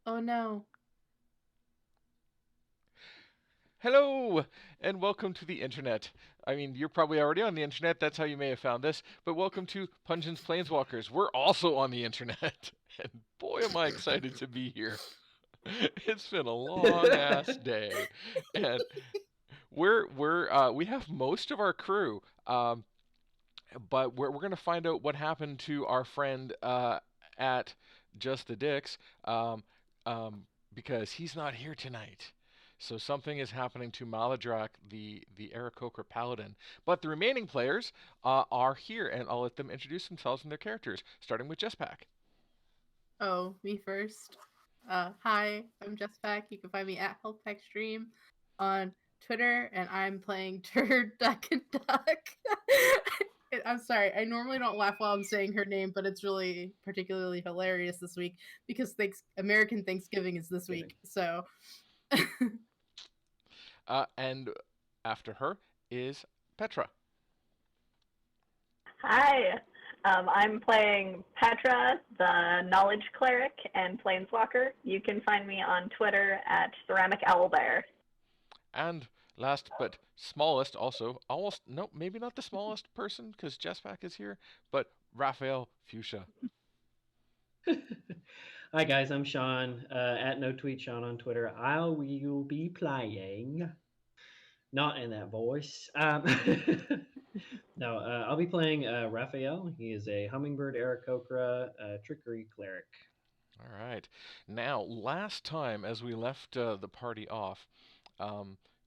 Oh no. Hello, and welcome to the internet. I mean, you're probably already on the internet, that's how you may have found this, but welcome to Pungent's Planeswalkers. We're also on the internet, and boy, am I excited to be here. It's been a long ass day, and we have most of our crew, but we're gonna find out what happened to our friend at Just the Dicks, because he's not here tonight. So something is happening to Maladrak, the Aarakocra Paladin. But the remaining players are here, and I'll let them introduce themselves and their characters, starting with Jesspack. Oh, me first. Hi, I'm Jess Pack. You can find me at Health Stream on Twitter, and I'm playing Turd Duck and Duck. I'm sorry. I normally don't laugh while I'm saying her name, but it's really particularly hilarious this week because American Thanksgiving is this Giving. week. So, And after her is Petra. Hi, I'm playing Petra, the Knowledge Cleric and Planeswalker. You can find me on Twitter at Ceramic Owlbear. And last but smallest, also almost no, maybe not the smallest person because Jesspack is here, but Raphael Fuchsia. Hi guys, I'm Sean at No Tweet Sean on Twitter. I will be playing, not in that voice. No, I'll be playing Raphael. He is a hummingbird Aarakocra trickery cleric. All right. Now, last time as we left the party off,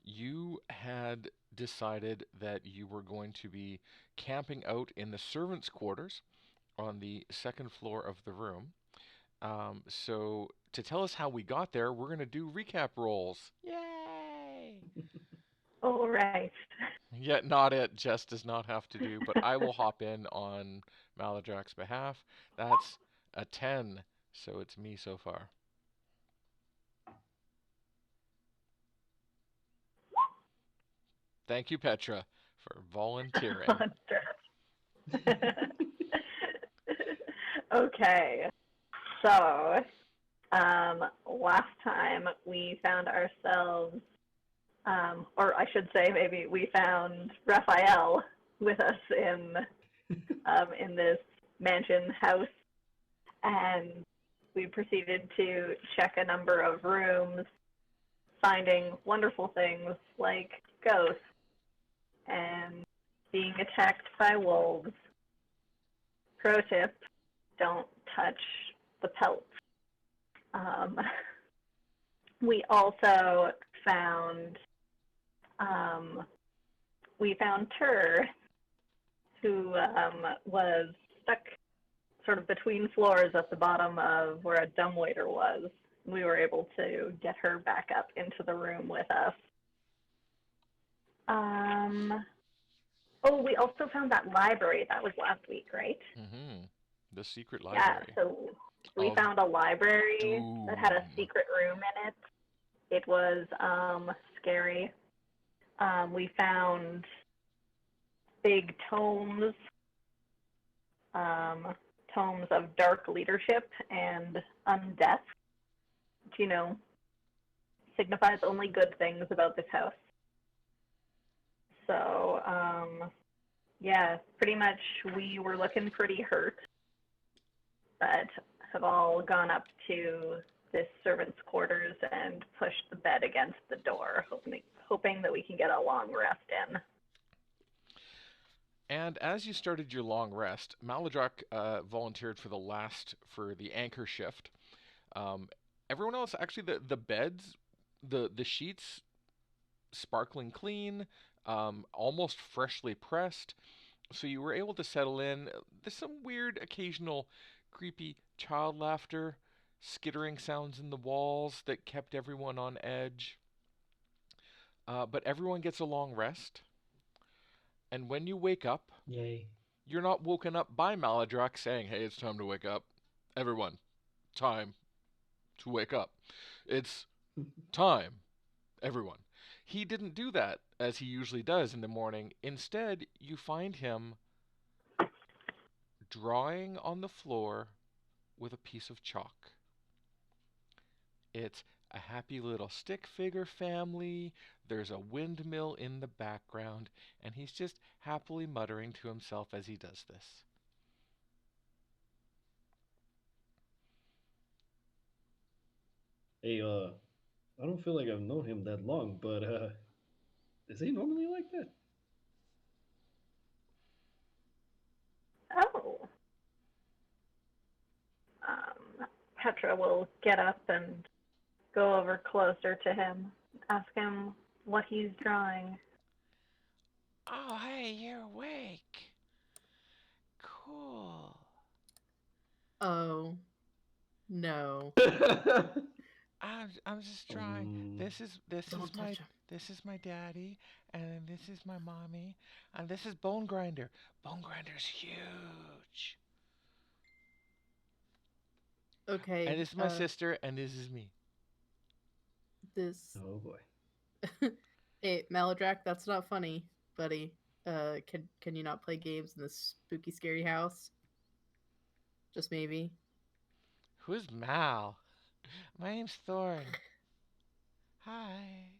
you had decided that you were going to be camping out in the servants' quarters on the second floor of the room. So to tell us how we got there, we're going to do recap rolls. Yay! All right. Yet not it. Jess does not have to do, but I will hop in on Maladrak's behalf. That's a 10, so it's me so far. Thank you, Petra, for volunteering. Okay, so last time we found ourselves, or I should say, maybe we found Raphael with us in this mansion house, and we proceeded to check a number of rooms, finding wonderful things like ghosts and being attacked by wolves. Pro tip: don't touch the pelts. Um, we also found um, we found Tur, who was stuck sort of between floors at the bottom of where a dumbwaiter was. We were able to get her back up into the room with us. Um, oh, we also found that library. That was last week, right? Mm-hmm. The secret Yeah, library so we of found a library that had a Doom. secret room in it. It was scary. We found big tomes, um, tomes of dark leadership and undeath, which, signifies only good things about this house. So, yeah, pretty much we were looking pretty hurt, but have all gone up to this servant's quarters and pushed the bed against the door, hoping that we can get a long rest in. And as you started your long rest, Maladrak volunteered for the anchor shift. Um, Everyone else, actually, the beds, the sheets, sparkling clean, almost freshly pressed. So you were able to settle in. There's some weird, occasional, creepy child laughter, skittering sounds in the walls that kept everyone on edge. But everyone gets a long rest. And when you wake up, Yay. you're not woken up by Maladrak saying, "Hey, it's time to wake up. Everyone, time to wake up. It's time, everyone." He didn't do that as he usually does in the morning. Instead, you find him drawing on the floor with a piece of chalk. It's a happy little stick figure family. There's a windmill in the background, and he's just happily muttering to himself as he does this. Hey, I don't feel like I've known him that long, but is he normally like that? Oh. Petra will get up and go over closer to him, ask him what he's drawing. Oh, hey, you're awake. Cool. Oh, no. I'm just trying. Don't touch him. This is my daddy, and this is my mommy, and this is Bone Grinder. Bone Grinder's huge. Okay. And this is my sister, and this is me. This. Oh boy. Hey, Maladrak, that's not funny, buddy. Can you not play games in this spooky, scary house? Just maybe. Who's Mal? My name's Thorn. Hi.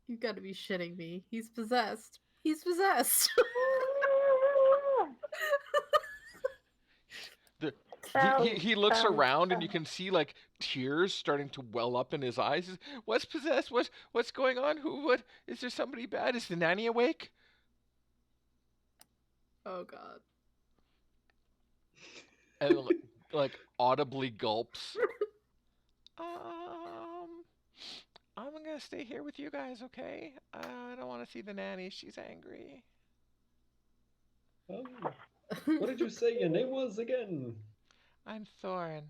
You gotta be shitting me. He's possessed. He's possessed. He looks around and you can see like tears starting to well up in his eyes. What's possessed? What's going on? What is there somebody bad? Is the nanny awake? Oh god. And like audibly gulps. I'm gonna stay here with you guys, okay? I don't want to see the nanny. She's angry. Oh, what did you say your name was again? I'm Thorin.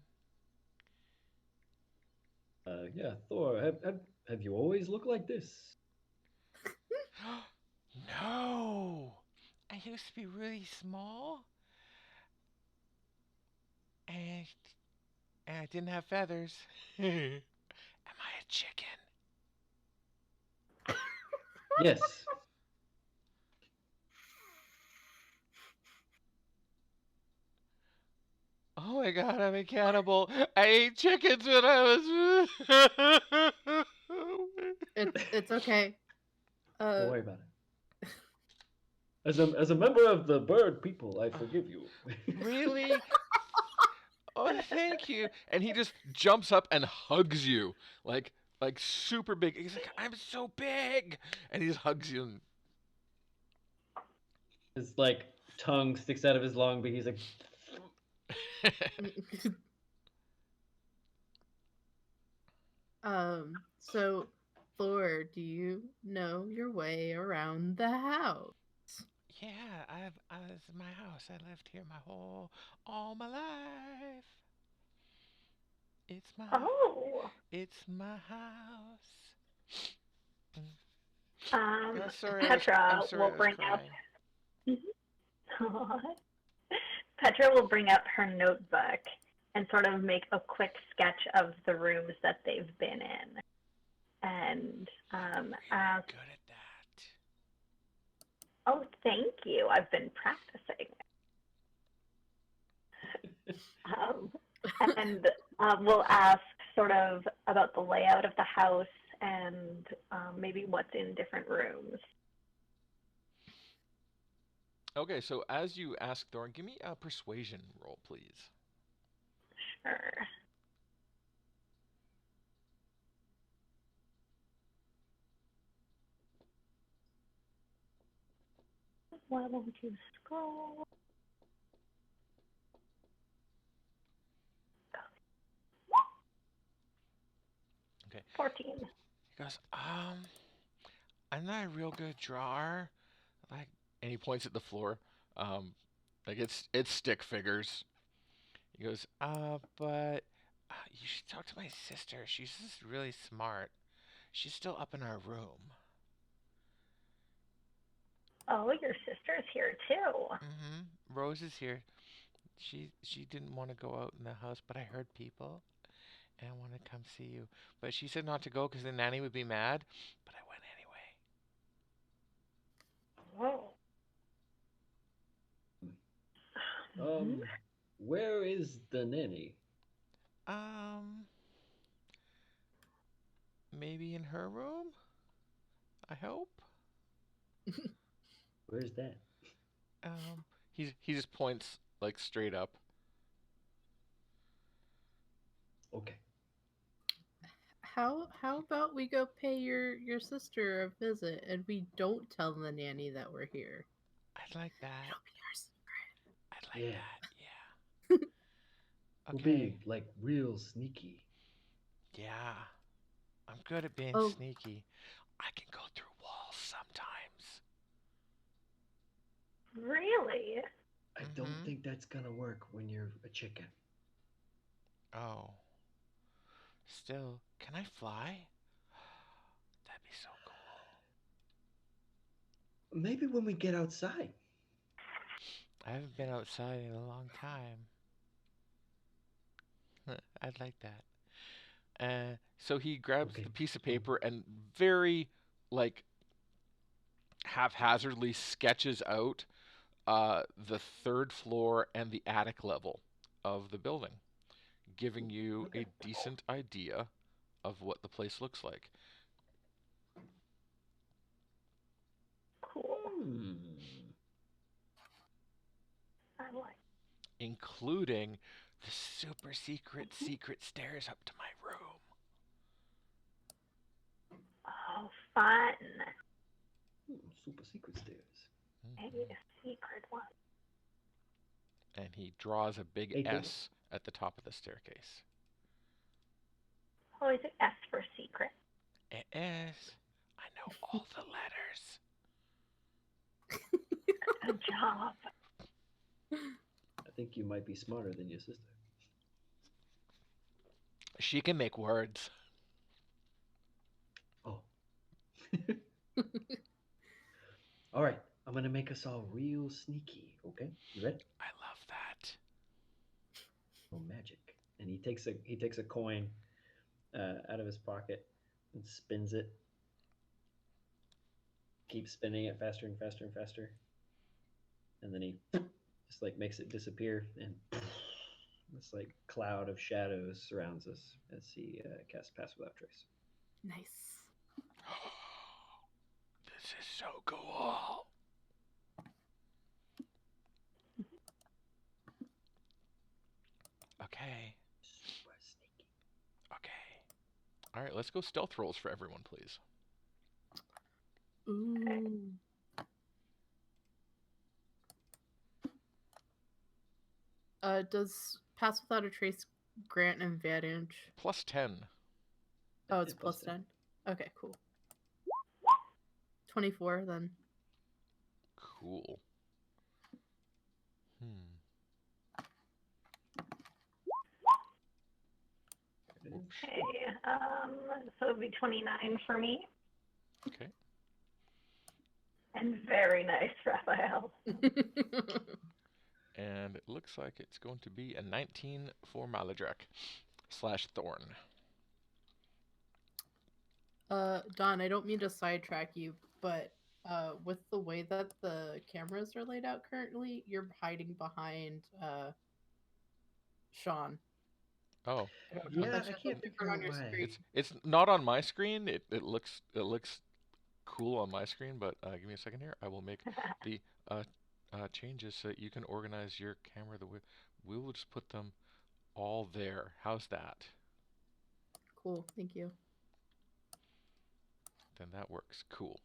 Yeah, Thor. Have you always looked like this? No! I used to be really small. And I didn't have feathers. Am I a chicken? Yes. Oh my god, I'm a cannibal. I ate chickens when I was. It's okay. Don't worry about it. As a member of the bird people, I forgive you. Really? Oh, thank you. And he just jumps up and hugs you. Like super big. He's like, I'm so big. And he just hugs you. His like tongue sticks out of his long beak. He's like, So Thor, do you know your way around the house? Yeah, this is my house. I lived here all my life. It's my house. Sorry, Petra will bring up. Petra will bring up her notebook and sort of make a quick sketch of the rooms that they've been in, and ask, good at that. "Oh, thank you. I've been practicing." And we'll ask sort of about the layout of the house and maybe what's in different rooms. Okay, so as you ask Thorn, give me a persuasion roll, please. Sure. Why won't you scroll? Okay. 14. He goes, I'm not a real good drawer. Like, and he points at the floor. Like it's stick figures. He goes, but you should talk to my sister. She's just really smart. She's still up in our room. Oh, your sister's here too. Mm-hmm. Rose is here. She didn't want to go out in the house, but I heard people, and I want to come see you. But she said not to go because the nanny would be mad. But I went anyway. Oh. where is the nanny? maybe in her room? I hope. Where's that? He just points like straight up. Okay. How about we go pay your sister a visit and we don't tell the nanny that we're here? I'd like that. It'll be our secret. I'd like Yeah. that. Yeah. We'll Okay. be like real sneaky. Yeah. I'm good at being Oh. sneaky. I can go through walls sometimes. Really? I don't think that's gonna work when you're a chicken. Oh. Still, can I fly? That'd be so cool. Maybe when we get outside. I haven't been outside in a long time. I'd like that. So he grabs Okay. the piece of paper and very, like, haphazardly sketches out the third floor and the attic level of the building, giving you Okay. a decent idea of what the place looks like. Cool. I like. Including the super secret stairs up to my room. Oh, fun. Super secret stairs. Maybe a secret one. And he draws a big Hey, S at the top of the staircase. Oh, is it S for secret? It is. I know all the letters. Good job. I think you might be smarter than your sister. She can make words. Oh. All right. I'm gonna make us all real sneaky. Okay, you ready? I love that. Oh, magic! And he takes a coin out of his pocket and spins it. Keeps spinning it faster and faster and faster. And then he just like makes it disappear, and this like cloud of shadows surrounds us as he casts Pass Without Trace. Nice. This is so cool. Okay. Super sneaky. Okay. All right, let's go stealth rolls for everyone, please. Ooh. Does Pass Without a Trace grant an advantage? Plus 10. Oh, it's Yeah, plus 10. Okay, cool. 24 then. Cool. Okay. So it would be 29 for me. Okay. And very nice, Raphael. And it looks like it's going to be a 19 for Maladrek / Thorn. Don, I don't mean to sidetrack you, but with the way that the cameras are laid out currently, you're hiding behind Sean. Oh. I don't know if Yeah, that's I just can't something figure on out your why. screen. It's not on my screen. It looks cool on my screen, but give me a second here. I will make the changes so that you can organize your camera the way we will just put them all there. How's that? Cool, thank you. Then that works. Cool.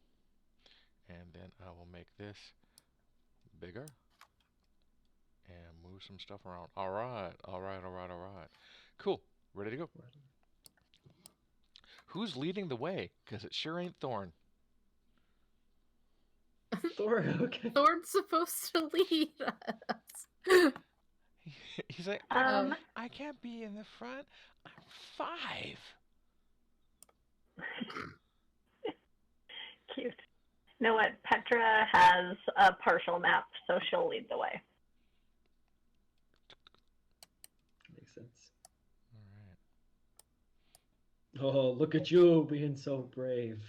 And then I will make this bigger and move some stuff around. All right. Cool. Ready to go. Who's leading the way? Because it sure ain't Thorn. Thor, okay. Thorn's supposed to lead us. He's like, Um, I can't be in the front. I'm 5. Cute. You know what? Petra has a partial map, so she'll lead the way. Makes sense. All right. Oh, look at you being so brave.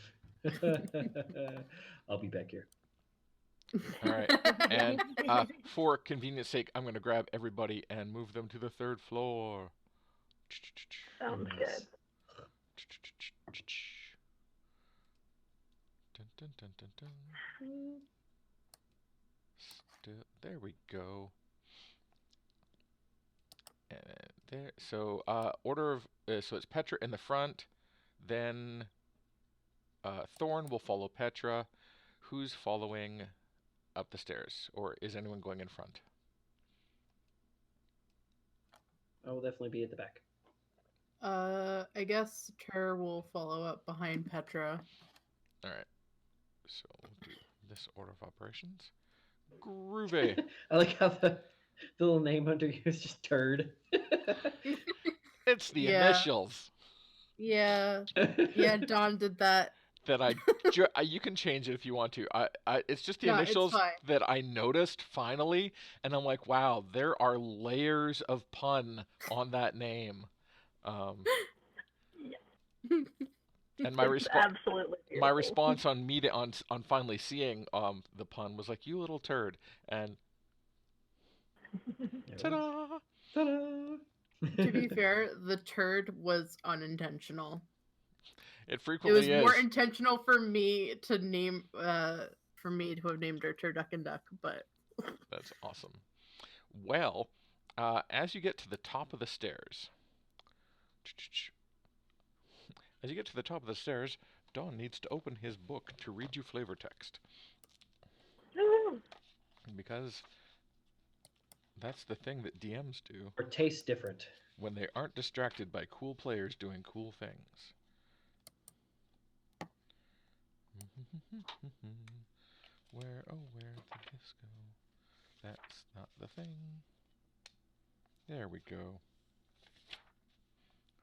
I'll be back here. All right. And for convenience sake, I'm going to grab everybody and move them to the 3rd floor. Sounds Nice. good. dun, dun, dun. There we go. And there. So order of so it's Petra in the front, then Thorn will follow Petra. Who's following up the stairs, or is anyone going in front? I will definitely be at the back. I guess Tur will follow up behind Petra. All right. So we'll do this order of operations. Groovy. I like how the little name under you is just turd. It's the Yeah. initials Yeah, Dawn did that. that you can change it if you want to. It's just the No, it's initials fine. that I noticed finally, and I'm like, wow, there are layers of pun on that name. And my Absolutely beautiful. my response on finally seeing the pun was like, "You little turd," and ta-da! Ta-da! To be fair, the turd was unintentional. It It frequently was is. more intentional for me to name, for me to have named her Turduck and Duck, but That's awesome. Well, as you get to the top of the stairs, Don needs to open his book to read you flavor text. Because that's the thing that DMs do. Or taste different. When they aren't distracted by cool players doing cool things. Where did this go? That's not the thing. There we go.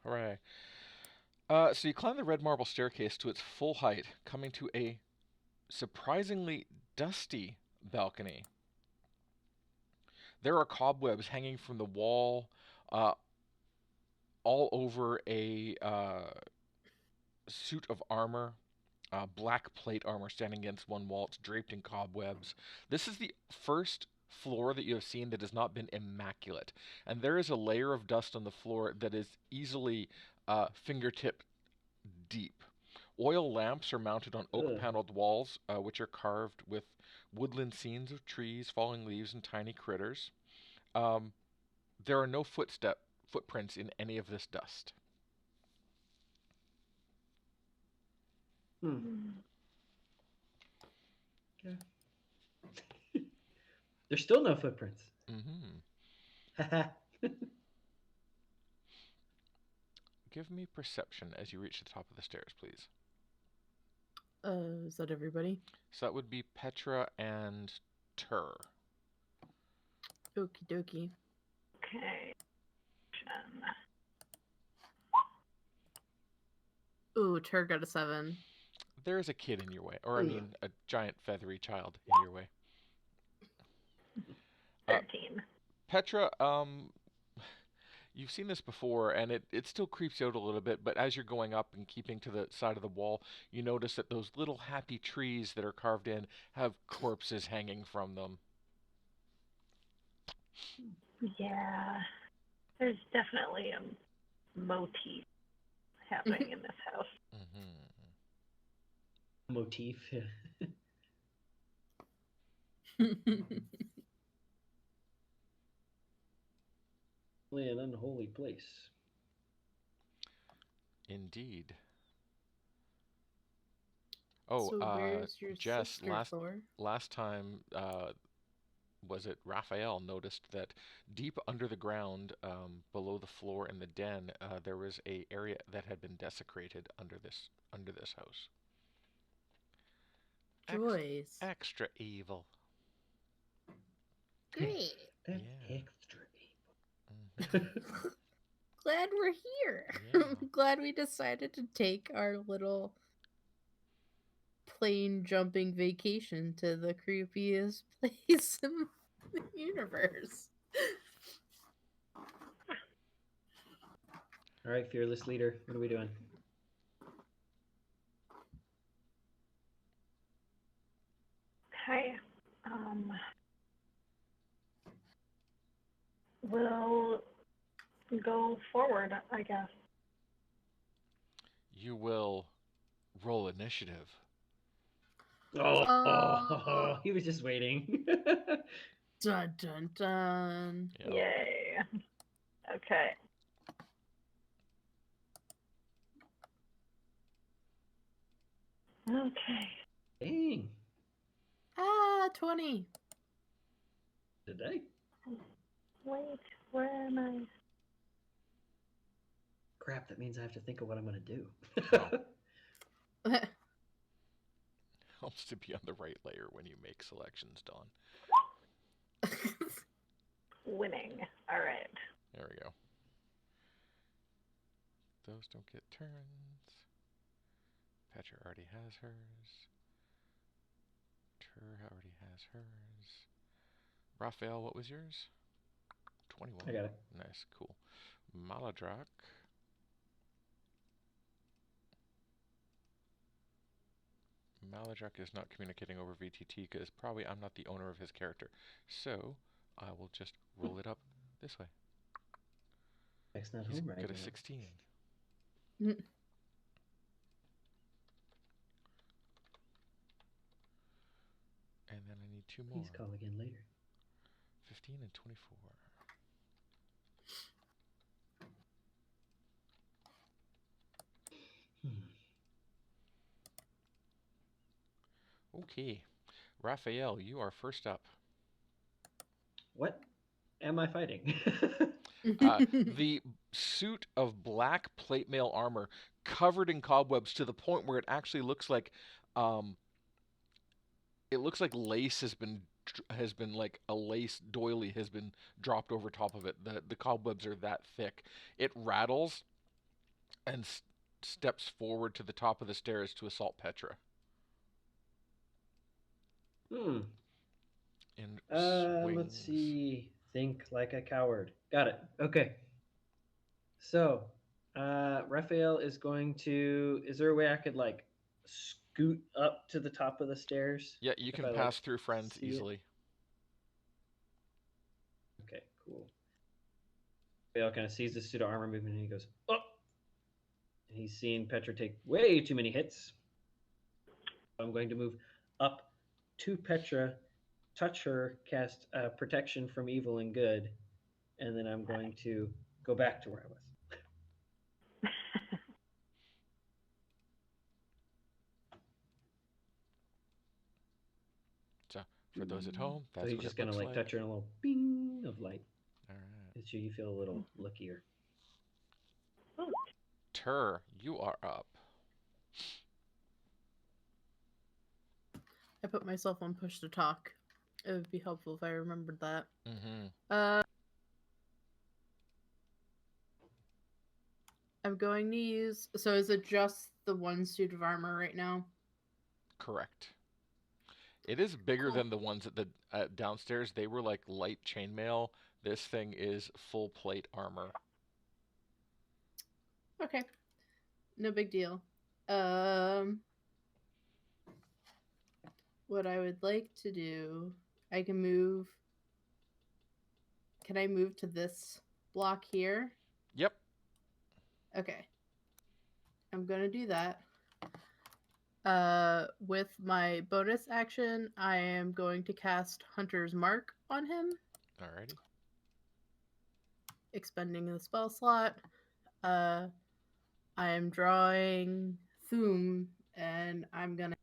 Hooray. So you climb the red marble staircase to its full height, coming to a surprisingly dusty balcony. There are cobwebs hanging from the wall all over a suit of armor, black plate armor standing against one wall. It's draped in cobwebs. This is the first floor that you have seen that has not been immaculate. And there is a layer of dust on the floor that is easily fingertip deep. Oil lamps are mounted on oak-paneled walls, which are carved with woodland scenes of trees, falling leaves, and tiny critters. There are no footprints in any of this dust. Okay. There's still no footprints. Give me perception as you reach the top of the stairs, please. is that everybody? So that would be Petra and Tur. Okie dokie. Okay. Ooh, Tur got a 7. There is a kid in your way, or I mean, a giant feathery child in your way. 13. Petra, you've seen this before, and it still creeps you out a little bit, but as you're going up and keeping to the side of the wall, you notice that those little happy trees that are carved in have corpses hanging from them. Yeah. There's definitely a motif happening in this house. Motif. An unholy place. Indeed. Oh, so where's your Jess, floor? last time, was it Raphael noticed that deep under the ground, below the floor in the den, there was a area that had been desecrated under this house. Joyce. Extra evil. Great. That's Yeah. extra evil. Glad we're here. Yeah. Glad we decided to take our little plane jumping vacation to the creepiest place in the universe. All right, fearless leader, what are we doing? Okay. We'll go forward, I guess. You will roll initiative. Oh, he was just waiting. Dun dun dun. Yep. Yay. Okay. Okay. Dang. 20. Today? Wait, where am I? Crap, that means I have to think of what I'm going to do. Oh. Helps to be on the right layer when you make selections, Dawn. Winning. All right. There we go. Those don't get turns. Petra already has hers. Tur already has hers. Raphael, what was yours? 21. I got it. Nice, cool. Maladrak. Maladrak is not communicating over VTT because probably I'm not the owner of his character. So I will just roll it up this way. Jack's not He's home right got a now. 16. And then I need 2 more. Please call again later. 15 and 24. Okay. Raphael, you are first up. What am I fighting? The suit of black plate mail armor covered in cobwebs to the point where it actually looks like lace has been like a lace doily has been dropped over top of it. The cobwebs are that thick. It rattles and steps forward to the top of the stairs to assault Petra. And swings. Let's see. Think like a coward. Got it. Okay. So, Raphael is going to. Is there a way I could like scoot up to the top of the stairs? Yeah, you can pass through friends easily. Okay, cool. Raphael kind of sees the suit of armor movement and he goes, "Oh!" And he's seeing Petra take way too many hits. I'm going to move up to Petra, touch her, cast protection from evil and good, and then I'm going to go back to where I was. So, for those at home, that's so he's what just it gonna looks like touch her and a little bing of light. All right. So you feel a little luckier. Tur, you are up. I put myself on push to talk. It would be helpful if I remembered that. Mm-hmm. I'm going to use... So is it just the one suit of armor right now? Correct. It is bigger than the ones at the downstairs. They were like light chainmail. This thing is full plate armor. Okay. No big deal. What I would like to do... I can move... Can I move to this block here? Yep. Okay. I'm going to do that. With my bonus action, I am going to cast Hunter's Mark on him. Alrighty. Expending the spell slot. I am drawing Thum, and I'm gonna...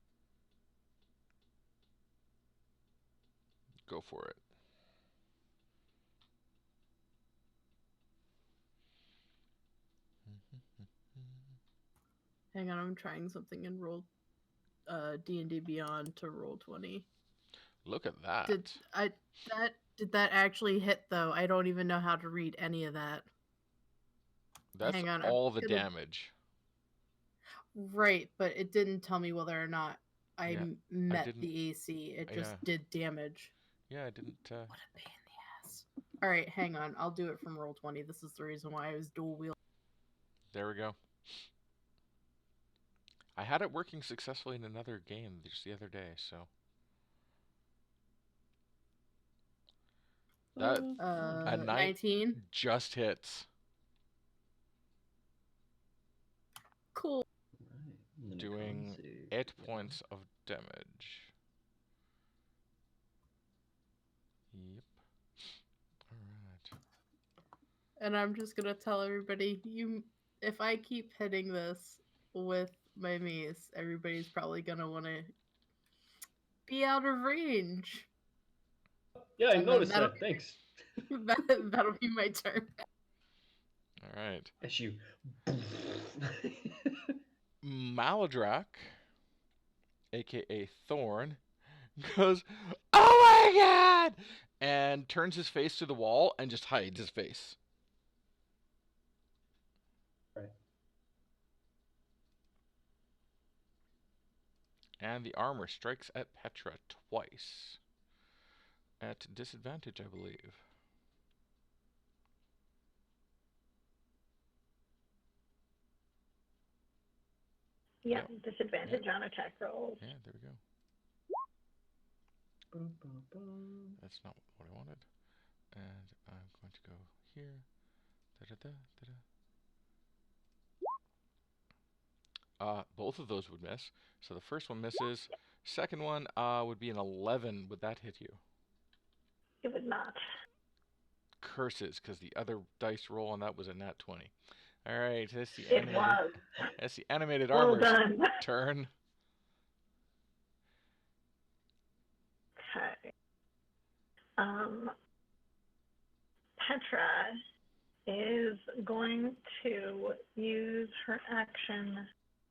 Go for it. Hang on, I'm trying something in roll D&D Beyond to roll 20. Look at that. Did that actually hit though? I don't even know how to read any of that. That's Hang on, all the damage. Right, but it didn't tell me whether or not I met the AC. It just did damage. Yeah, I didn't. What a pain in the ass. Alright, hang on. I'll do it from roll 20. This is the reason why I was dual wheel. There we go. I had it working successfully in another game just the other day, so. That a 19 just hits. Cool. Right. Doing 8 points of damage. Yep. Alright. And I'm just gonna tell everybody, if I keep hitting this with my mace, everybody's probably gonna want to be out of range. Yeah, I And then noticed that. Thanks. That'll be my turn. Alright. As you. Maladrak, aka Thorn, goes, "Oh my god!" and turns his face to the wall and just hides his face. Right. And the armor strikes at Petra twice. At disadvantage, I believe. Yeah, Yep. disadvantage on attack rolls. Yeah, there we go. That's not what I wanted. And I'm going to go here. Both of those would miss. So the first one misses. Second one would be an 11. Would that hit you? It would not. Curses, because the other dice roll on that was a nat 20. All right, that's the It was. That's the animated Well armor's done. turn. Okay. Petra is going to use her action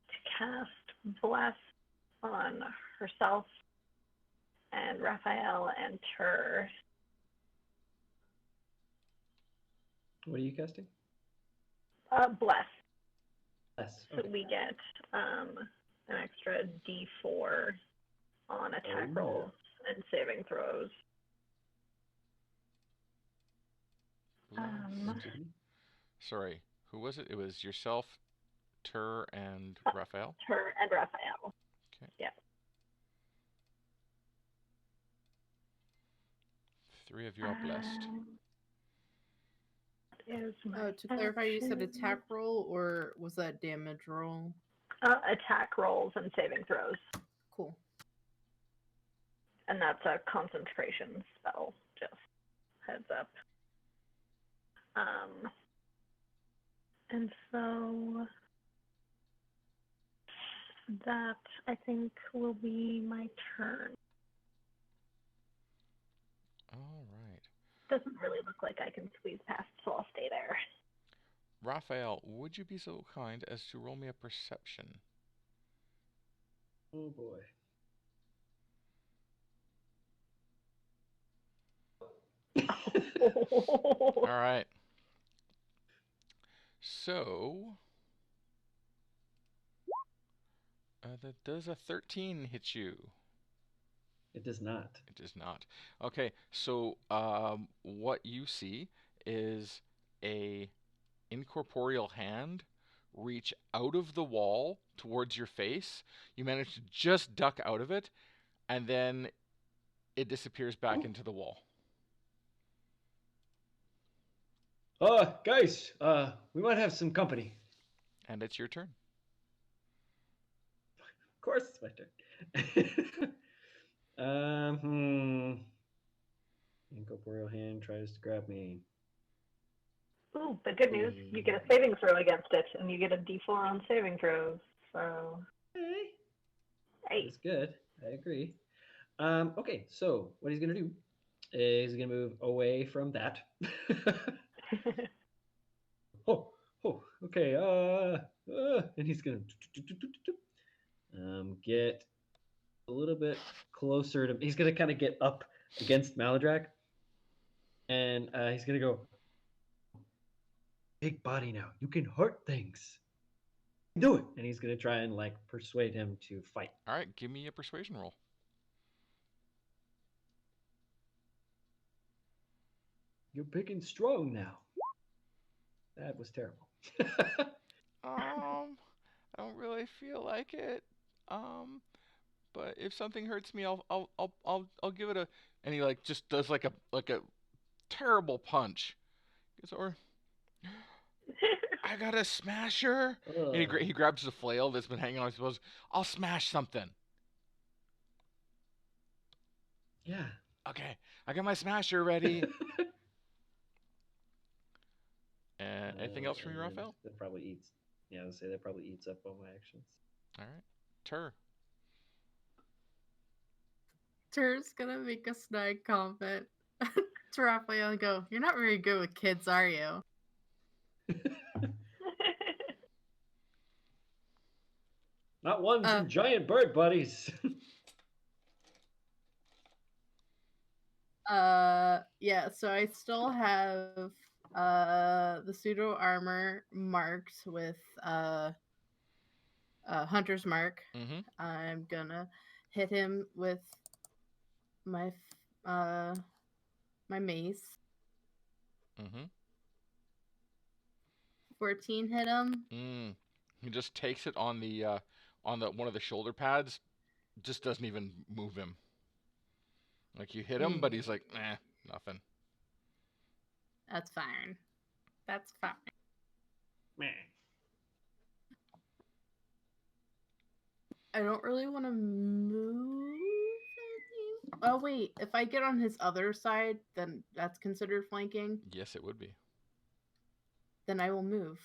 to cast Bless on herself and Raphael and Tur. What are you casting? Bless. Yes. So we get an extra D4 on attack rolls and saving throws. Sorry, who was it? It was yourself, Tur, and Raphael? Tur and Raphael. Okay. Yeah. 3 of you are blessed. To clarify, you said attack roll, or was that damage roll? Attack rolls and saving throws. Cool. And that's a concentration spell, just heads up. And so that, I think, will be my turn. All right. Doesn't really look like I can squeeze past, so I'll stay there. Raphael, would you be so kind as to roll me a perception? Oh boy. All right. So, that does a 13 hit you? It does not. It does not. Okay, so what you see is a incorporeal hand reach out of the wall towards your face. You manage to just duck out of it, and then it disappears back into the wall. Guys, we might have some company. And it's your turn. Of course, it's my turn. Incorporeal hand tries to grab me. Ooh, but good news, you get a saving throw against it, and you get a D4 on saving throws. So, hey. That's good. I agree. Okay, so what he's gonna do is he's gonna move away from that. Okay. And he's gonna get a little bit closer to. He's gonna kind of get up against Maladrak, and he's gonna go. Big body now. You can hurt things. Do it. And he's gonna try and like persuade him to fight. All right, give me a persuasion roll. You're big and strong now. That was terrible. I don't really feel like it. But if something hurts me, I'll give it a. And he like just does like a terrible punch. Or I got a smasher. And he grabs the flail that's been hanging on his nose. I'll smash something. Yeah. Okay, I got my smasher ready. And anything else from you, and Raphael? That probably eats. Yeah, I would say that probably eats up all my actions. All right. Tur. Tur's gonna make a snide comment to Raphael and go, "You're not very good with kids, are you?" Not ones and giant bird buddies. Yeah, so I still have the pseudo armor marked with hunter's mark. Mm-hmm. I'm gonna hit him with my my mace. Mm-hmm. 14 hit him. He just takes it on the one of the shoulder pads. Just doesn't even move him. Like you hit him, but he's like, nothing. That's fine. That's fine. Meh. I don't really want to move anything. Oh wait, if I get on his other side, then that's considered flanking. Yes, it would be. Then I will move.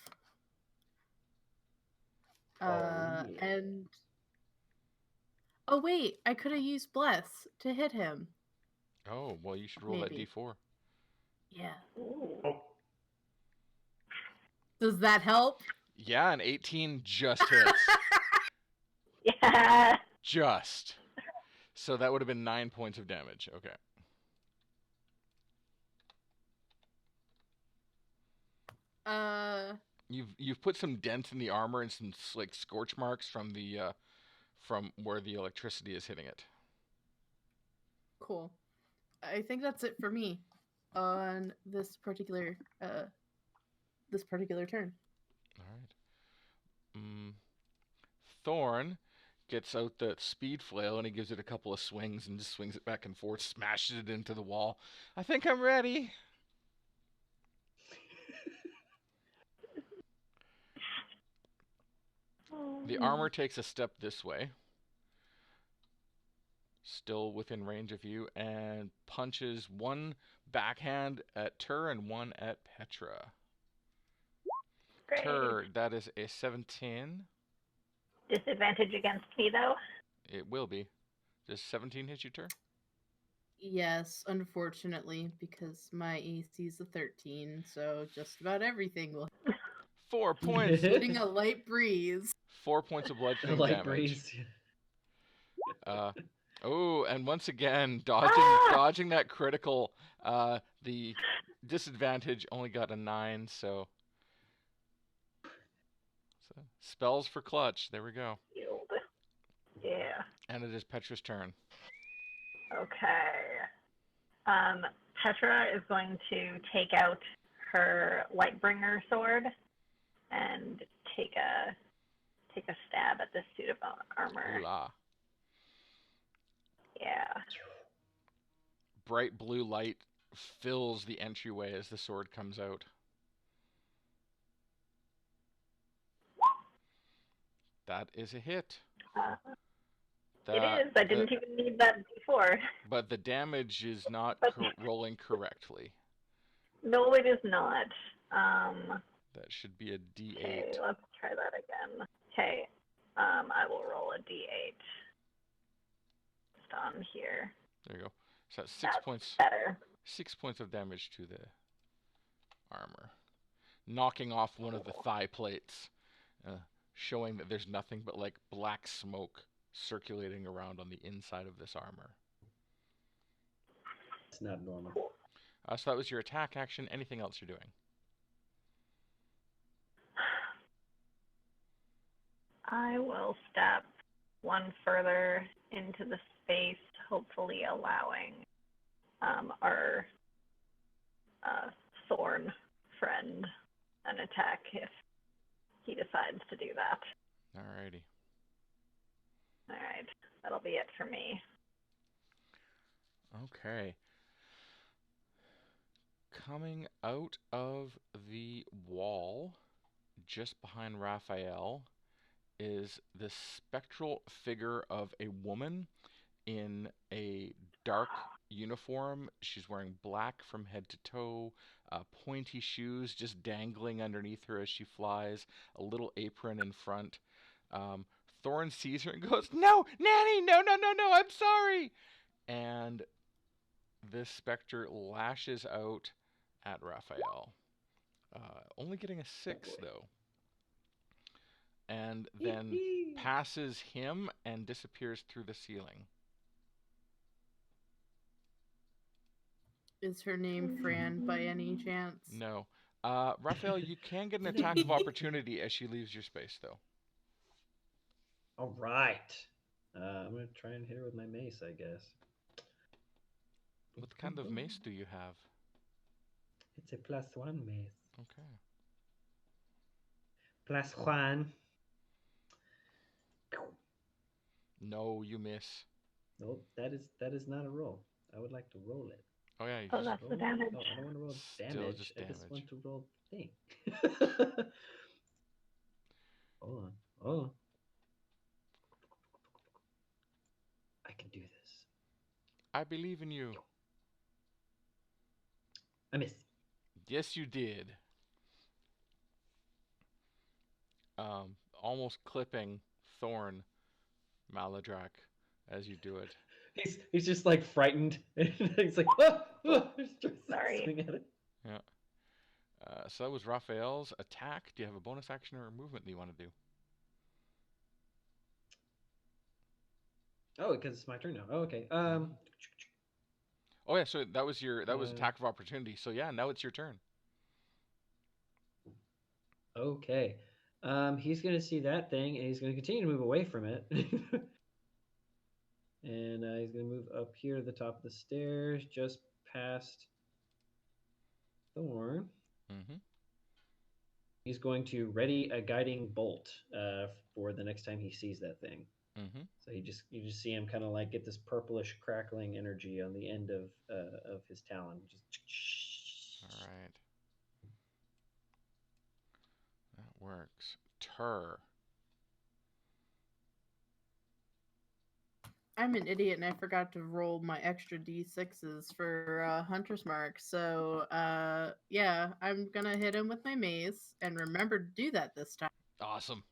Yeah. And oh wait, I could have used bless to hit him. Oh, well, you should roll Maybe. that d4. Yeah. Oh. Does that help? Yeah, an 18 just hits. Yeah. Just. So that would have been 9 points of damage. Okay. You've put some dents in the armor and some like scorch marks from the from where the electricity is hitting it. Cool. I think that's it for me on this particular turn. All right. Thorn gets out the speed flail and he gives it a couple of swings and just swings it back and forth, smashes it into the wall. I think I'm ready. The armor takes a step this way, still within range of you, and punches one backhand at Tur and one at Petra. Great. Tur, that is a 17. Disadvantage against me, though. It will be. Does 17 hit you, Tur? Yes, unfortunately, because my AC is a 13, so just about everything will 4 points. including a light breeze. 4 points of bludgeoning Light damage. breeze. Oh, and once again, dodging that critical. The disadvantage only got a 9, so spells for clutch. There we go. Shield. Yeah. And it is Petra's turn. Okay. Petra is going to take out her Lightbringer sword and take a stab at this suit of armor. Ooh la. Yeah. Bright blue light fills the entryway as the sword comes out. That is a hit. It is. I didn't even need that before. But the damage is not rolling correctly. No, it is not. That should be a D8. Okay, let's try that again. Okay. I will roll a D8. Just on here. There you go. So that's 6 That's points. better. 6 points of damage to the armor, knocking off one of the thigh plates, showing that there's nothing but like black smoke circulating around on the inside of this armor. It's not normal. So that was your attack action. Anything else you're doing? I will step one further into the space, hopefully allowing our Thorn friend an attack if he decides to do that. Alrighty. All right, that'll be it for me. Okay. Coming out of the wall just behind Raphael is the spectral figure of a woman in a dark uniform. She's wearing black from head to toe, pointy shoes just dangling underneath her as she flies, a little apron in front. Um, Thorn sees her and goes, "No, Nanny, no, no, no, no, I'm sorry!" And this specter lashes out at Raphael. Only getting a 6, though. And then passes him and disappears through the ceiling. Is her name Fran by any chance? No. Raphael, you can get an attack of opportunity as she leaves your space, though. All right. I'm going to try and hit her with my mace, I guess. What kind of mace do you have? It's a +1 mace. Okay. +1. No, you miss. Nope, that is not a roll. I would like to roll it. Oh, yeah, you Oh, just... that's the damage. No, I don't want to roll Still damage. just I just damage. want to roll thing. Hold on. Oh. I can do this. I believe in you. I missed. Yes, you did. Almost clipping Thorn Maladrak as you do it. He's just like frightened. He's like, oh, oh, Sorry. swing at it. Yeah. So that was Raphael's attack. Do you have a bonus action or a movement that you want to do? Oh, because it's my turn now. Oh, okay. Oh yeah, so that was attack of opportunity. So yeah, now it's your turn. Okay. He's gonna see that thing, and he's gonna continue to move away from it. And he's gonna move up here to the top of the stairs, just past Thorn. Mm-hmm. He's going to ready a guiding bolt for the next time he sees that thing. Mm-hmm. So you just see him kind of like get this purplish crackling energy on the end of his talon. Just... All right. That works. Tur. I'm an idiot and I forgot to roll my extra d6s for Hunter's Mark. So, yeah, I'm gonna hit him with my mace and remember to do that this time. Awesome.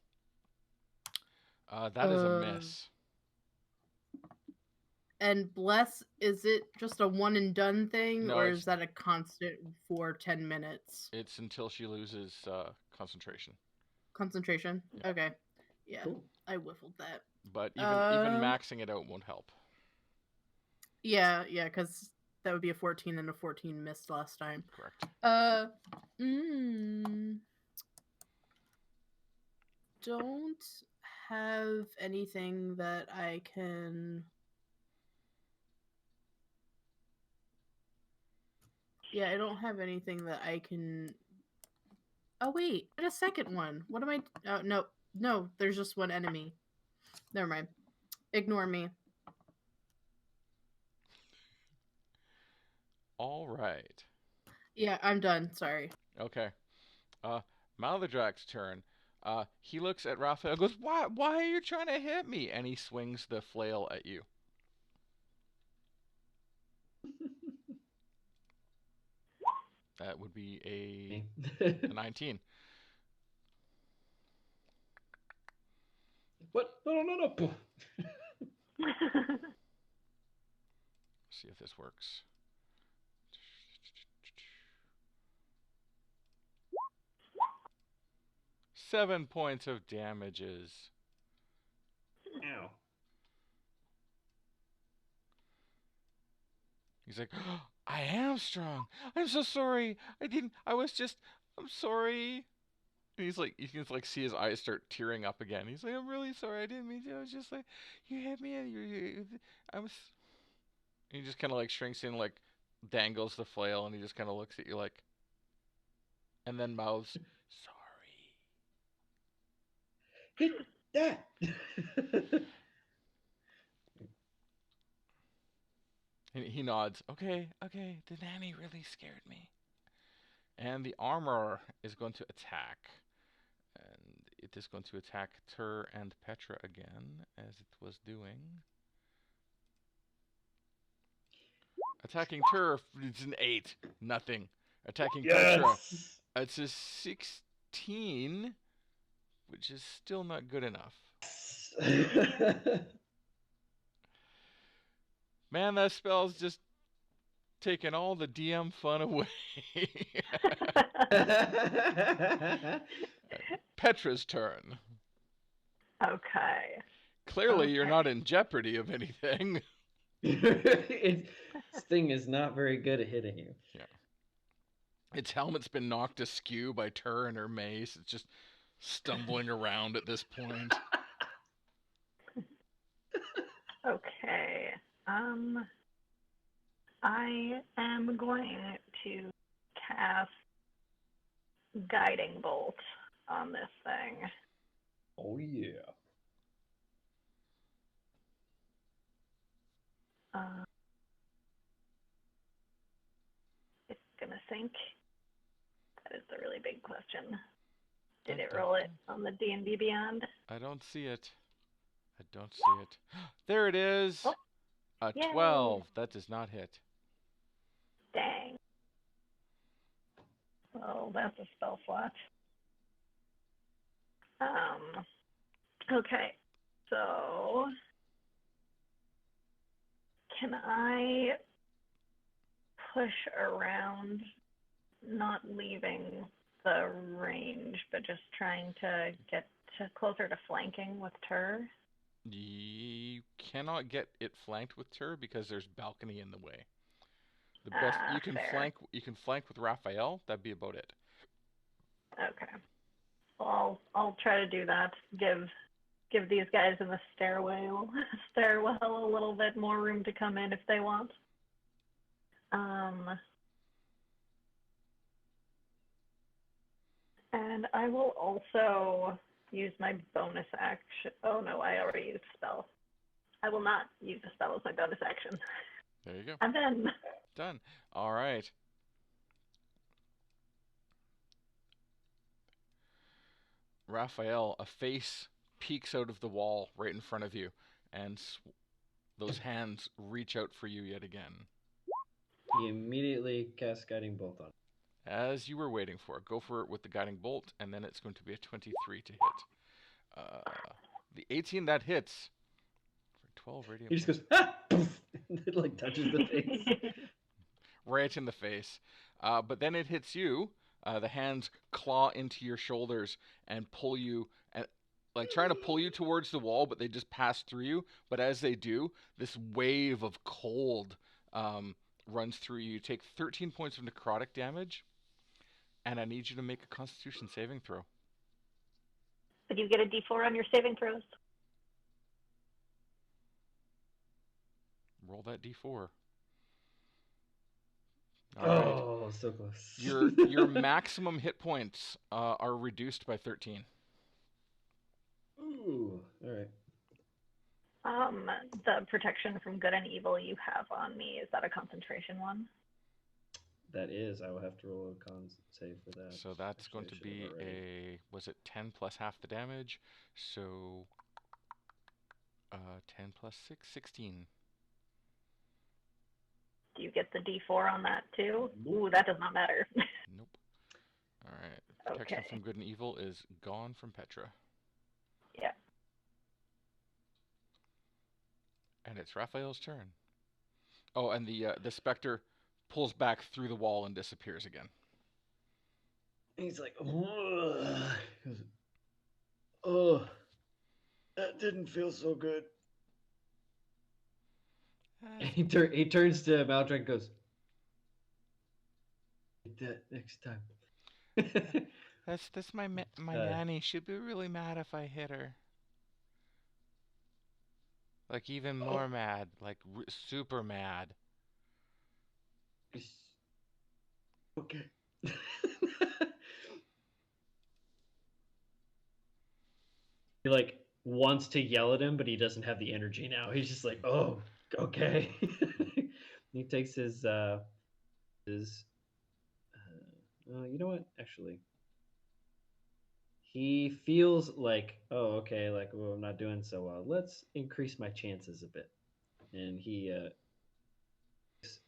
That is a miss. And bless, is it just a one and done thing, No, or is that a constant for 10 minutes? It's until she loses concentration. Concentration? Yeah. Okay. Yeah, Cool. I whiffled that. But even maxing it out won't help. Yeah, because that would be a 14 and a 14 missed last time. Correct. Don't have anything that I can... Yeah, I don't have anything that I can... Oh, wait. I had a second one. What am I... Oh, no, there's just one enemy. Never mind. Ignore me. All right. Yeah, I'm done. Sorry. Okay. Maladrak's turn. He looks at Raphael and goes, Why are you trying to hit me? And he swings the flail at you. That would be a 19. What? No. See if this works. Seven points of damages. Ow. He's like, oh, I am strong. I'm so sorry. I'm sorry. And he's like, you can like see his eyes start tearing up again. He's like, I'm really sorry. I didn't mean to. I was just like, you hit me. I was. And he just kind of like shrinks in, like dangles the flail, and he just kind of looks at you like, and then mouths, sorry. Hit that. And he nods. Okay. The nanny really scared me. And the armor is going to attack. It is going to attack Tur and Petra again, as it was doing. Attacking Tur, it's an 8. Nothing. Attacking Petra, it's a 16, which is still not good enough. Man, that spell's just taking all the DM fun away. Petra's turn. Okay. Clearly, you're not in jeopardy of anything. This thing is not very good at hitting you. Yeah. Its helmet's been knocked askew by Tur and her mace. It's just stumbling around at this point. Okay. I am going to cast Guiding Bolt on this thing. Oh yeah. It's gonna sink. That is the really big question. Did it roll it on the D&D Beyond? I don't see it. I don't see it. There it is. Oh, a yay. 12. That does not hit. Dang. Well, that's a spell slot. Okay. So, can I push around, not leaving the range, but just trying to get closer to flanking with Tur? You cannot get it flanked with Tur because there's balcony in the way. The best you can fair. flank with Raphael. That'd be about it. Okay. Well, I'll try to do that. Give these guys in the stairwell a little bit more room to come in if they want. And I will also use my bonus action. Oh no, I already used spell. I will not use the spell as my bonus action. There you go. I'm done. Done. All right. Raphael, a face peeks out of the wall right in front of you, and those hands reach out for you yet again. He immediately casts Guiding Bolt on. As you were waiting for. Go for it with the Guiding Bolt, and then it's going to be a 23 to hit. The 18, that hits. For 12 radiant. He just goes, ah! Poof! It like touches the face. Right in the face. But then it hits you. The hands claw into your shoulders and pull you, and like trying to pull you towards the wall, but they just pass through you. But as they do, this wave of cold runs through you. You take 13 points of necrotic damage, and I need you to make a Constitution saving throw. Did you get a D4 on your saving throws? Roll that D4. All right. So close. Your maximum hit points are reduced by 13. Ooh, all right. The protection from good and evil you have on me, is that a concentration one? That is. I will have to roll a con save for that. So that's going to be was it 10 plus half the damage? So 10 plus 6, 16. Do you get the D4 on that too? Ooh, that does not matter. Nope. All right. Protection Okay. from good and evil is gone from Petra. Yeah. And it's Raphael's turn. Oh, and the specter pulls back through the wall and disappears again. He's like, oh, that didn't feel so good. And he turns to Maldred and goes, "Get that next time." That's my nanny. She'd be really mad if I hit her. Like even more mad, like super mad. Okay. He like wants to yell at him, but he doesn't have the energy now. He's just like, oh, okay. He takes his you know what? Actually, he feels like, oh, okay, like, well, I'm not doing so well. Let's increase my chances a bit. And he takes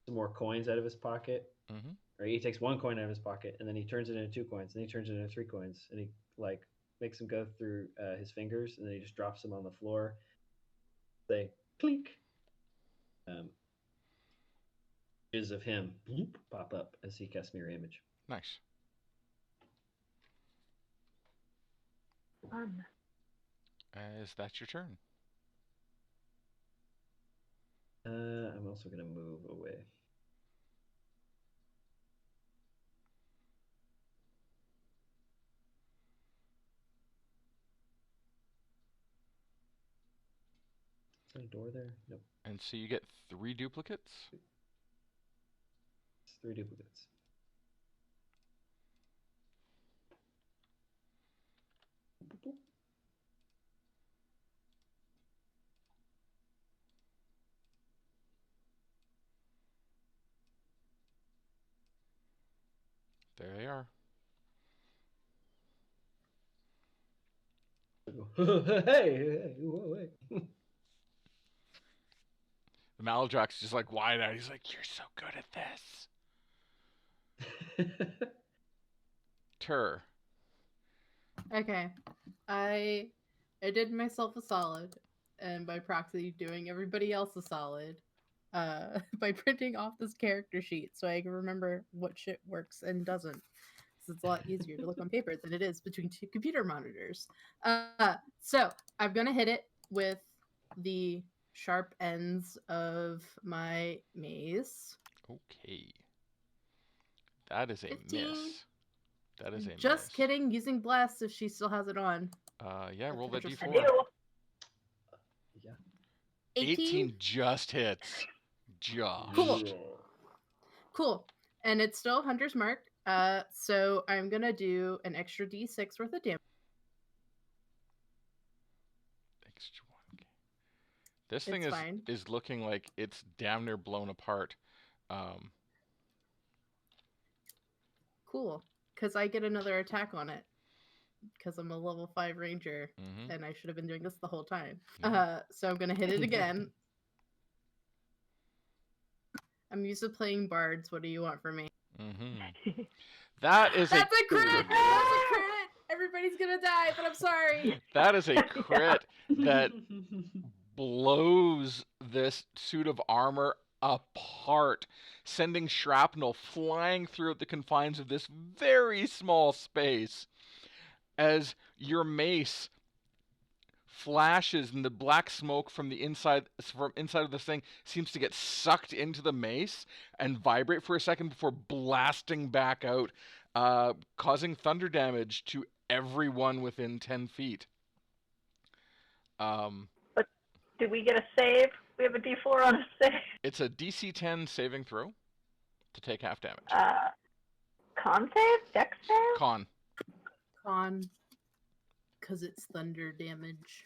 some more coins out of his pocket. Mm-hmm. Or he takes one coin out of his pocket, and then he turns it into 2 coins, and he turns it into 3 coins, and he like makes them go through his fingers, and then he just drops them on the floor. They clink. Images of him pop up as he casts mirror image. Nice. Fun. Is that your turn? I'm also gonna move away. Is there a door there? Nope. And so you get 3 duplicates. It's 3 duplicates. There they are. Hey, whoa, hey. The Maladrox just like wide-eyed. He's like, "You're so good at this." Tur. Okay. I did myself a solid, and by proxy doing everybody else a solid, by printing off this character sheet so I can remember what shit works and doesn't. 'Cause it's a lot easier to look on paper than it is between 2 computer monitors. So I'm gonna hit it with the sharp ends of my mace. Okay. That is a 15. miss. That is a Just miss. kidding, using blast if she still has it on. Yeah, roll that Just I d4. do. Yeah. 18 just hits. Josh. Cool. Cool. And it's still Hunter's Mark. So I'm gonna do an extra d6 worth of damage. Extra 1. Okay. This thing It's fine. is looking like it's damn near blown apart. Cool. Because I get another attack on it. Because I'm a level 5 ranger. Mm-hmm. And I should have been doing this the whole time. Yeah. So I'm gonna hit it again. I'm used to playing bards. What do you want from me? Mm-hmm. That is That's a crit! crit. That's a crit! Everybody's gonna die, but I'm sorry. That is a crit that blows this suit of armor apart, sending shrapnel flying throughout the confines of this very small space as your mace flashes and the black smoke from inside of this thing seems to get sucked into the mace and vibrate for a second before blasting back out, causing thunder damage to everyone within 10 feet. But do we get a save? We have a D4 on a save. It's a DC 10 saving throw to take half damage. Con save? Dex save? Con. Because it's thunder damage.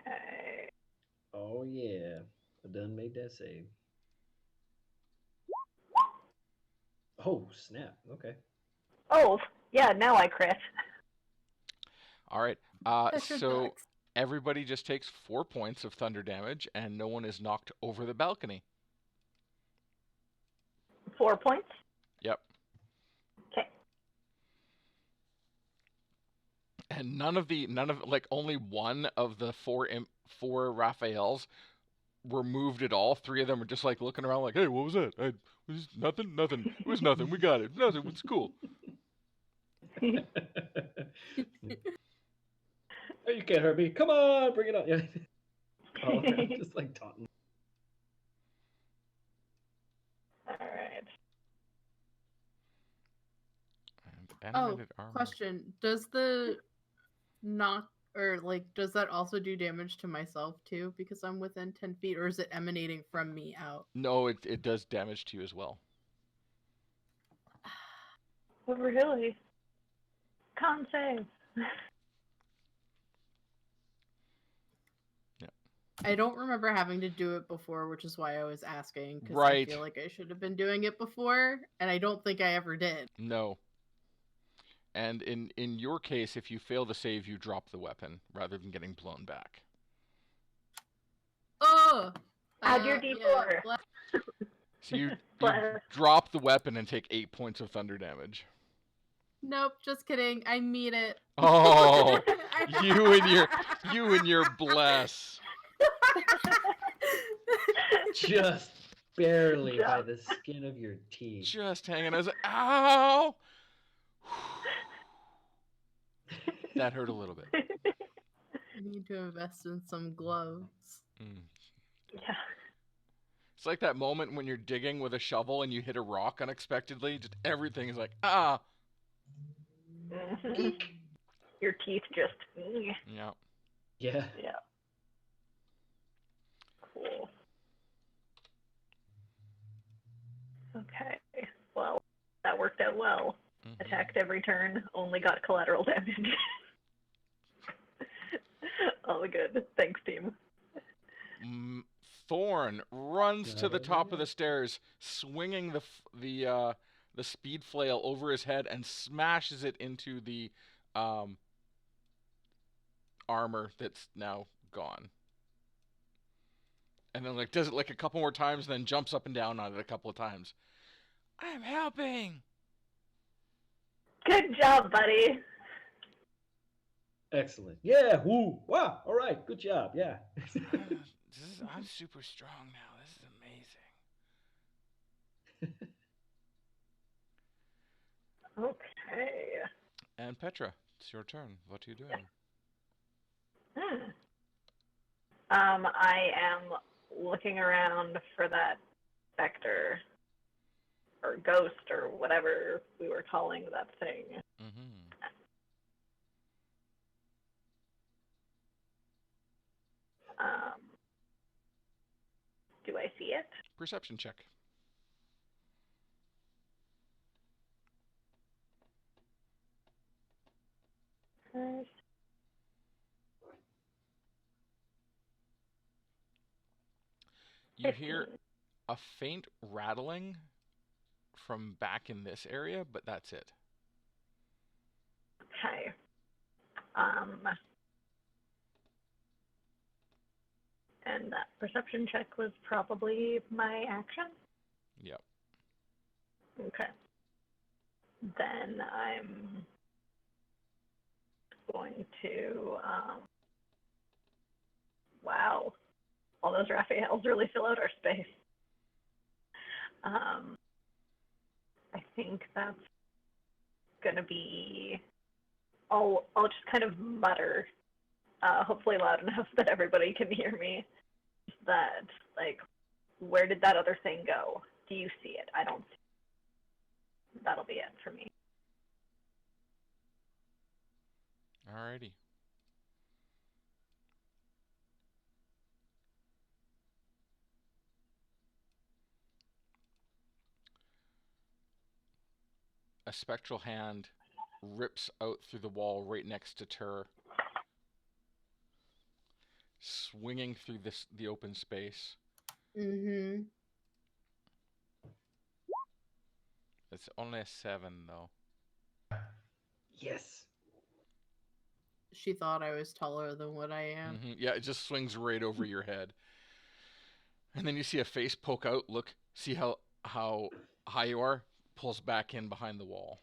Okay. Oh yeah, I done made that save. Oh snap! Okay. Oh, yeah, now I crit. All right. That sure So sucks. everybody just takes 4 points of thunder damage, and no one is knocked over the balcony. 4 points? Yep. Okay. And none of like only one of the four Raphaels were moved at all. 3 of them were just like looking around, like, "Hey, what was that? It was nothing. It was nothing. We got it. Nothing. It's cool." Oh, you can't hurt me. Come on, bring it on. Yeah. Oh, just like taunting. Alright. And Oh, animated armor. question. Does the knock, or like, does that also do damage to myself too? Because I'm within 10 feet, or is it emanating from me out? No, it does damage to you as well. Oh, really? Con save. I don't remember having to do it before, which is why I was asking. Because Right. I feel like I should have been doing it before, and I don't think I ever did. No. And in your case, if you fail the save, you drop the weapon rather than getting blown back. Oh! Add your Yeah, D4. So you Plus- drop the weapon and take 8 points of thunder damage. nope, just kidding. I need it. Oh, you and your bless. Just barely by Just. the skin of your teeth. Just hanging. I was like, ow! That hurt a little bit. I need to invest in some gloves. Mm. Yeah. It's like that moment when you're digging with a shovel and you hit a rock unexpectedly. Just everything is like, ah. Mhm. Your teeth just. Yeah. Yeah. Yeah. Cool. Okay. Well, that worked out well. Mhm. Attacked every turn, only got collateral damage. All good. Thanks, team. Thorn runs to the top of the stairs, swinging the speed flail over his head and smashes it into the armor that's now gone. And then does it like a couple more times, and then jumps up and down on it a couple of times. I'm helping. Good job, buddy. Excellent. Yeah. Woo. Wow. All right. Good job. Yeah. I'm super strong now. This is amazing. Okay. And Petra, it's your turn. What are you doing? I am looking around for that specter or ghost or whatever we were calling that thing. Mm-hmm. Do I see it? Perception check. You hear a faint rattling from back in this area, but that's it. Okay. And that perception check was probably my action? Yep. Okay. Then I'm going to, wow, all those Raphaels really fill out our space. I think that's going to be, I'll just kind of mutter, hopefully loud enough that everybody can hear me, that, like, where did that other thing go? Do you see it? I don't see it. That'll be it for me. Alrighty. A spectral hand rips out through the wall right next to Tur, swinging through the open space. Mm-hmm. It's only a 7, though. Yes. She thought I was taller than what I am. Mm-hmm. Yeah, it just swings right over your head. And then you see a face poke out, look, see how high you are, pulls back in behind the wall.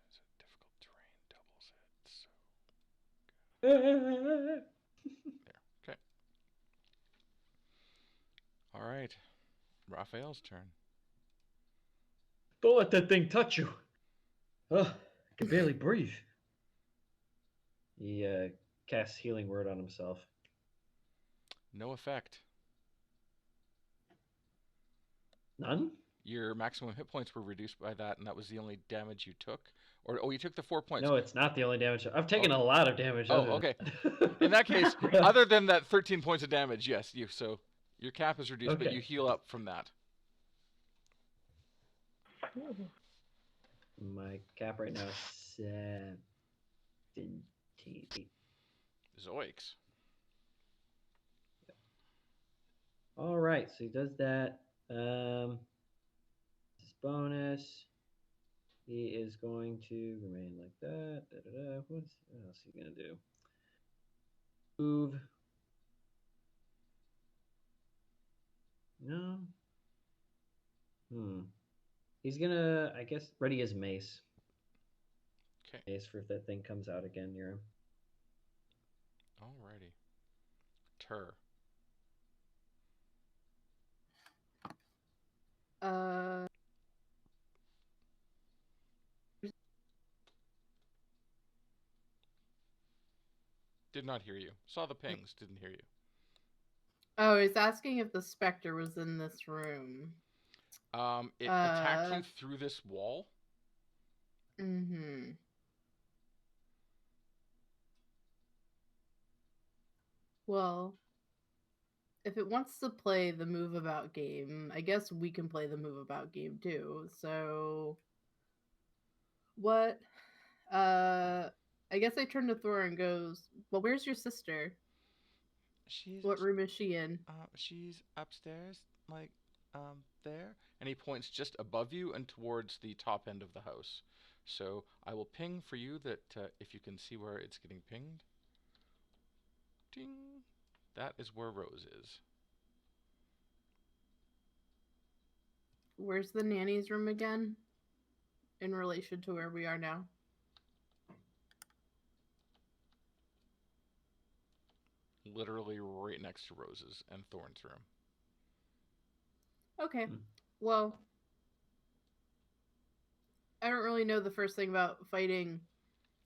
It's a difficult terrain, doubles it. There. Okay. All right. Raphael's turn. Don't let that thing touch you. I can barely breathe. He casts healing word on himself. No effect. None? Your maximum hit points were reduced by that, and that was the only damage you took. You took the 4 points. No, it's not the only damage. I've taken a lot of damage. Oh, okay. In that case, other than that 13 points of damage, yes, so your cap is reduced, but Okay. you heal up from that. My cap right now is 17. Zoiks. All right, so he does that. This bonus. He is going to remain like that. What else is he gonna do? Move. No. He's gonna, I guess, ready his mace. Okay. Mace for if that thing comes out again near him. Alrighty. Tur. Did not hear you. Saw the pings. Didn't hear you. Oh, he's asking if the specter was in this room. It attacked you through this wall. Mm-hmm. Well, if it wants to play the move about game, I guess we can play the move about game too. So what I guess I turn to Thor and goes, well, where's your sister? What room is she in? She's upstairs, like, there. And he points just above you and towards the top end of the house. So I will ping for you that if you can see where it's getting pinged. Ding. That is where Rose is. Where's the nanny's room again? In relation to where we are now? Literally right next to Rose's and Thorn's room. Okay. Well, I don't really know the first thing about fighting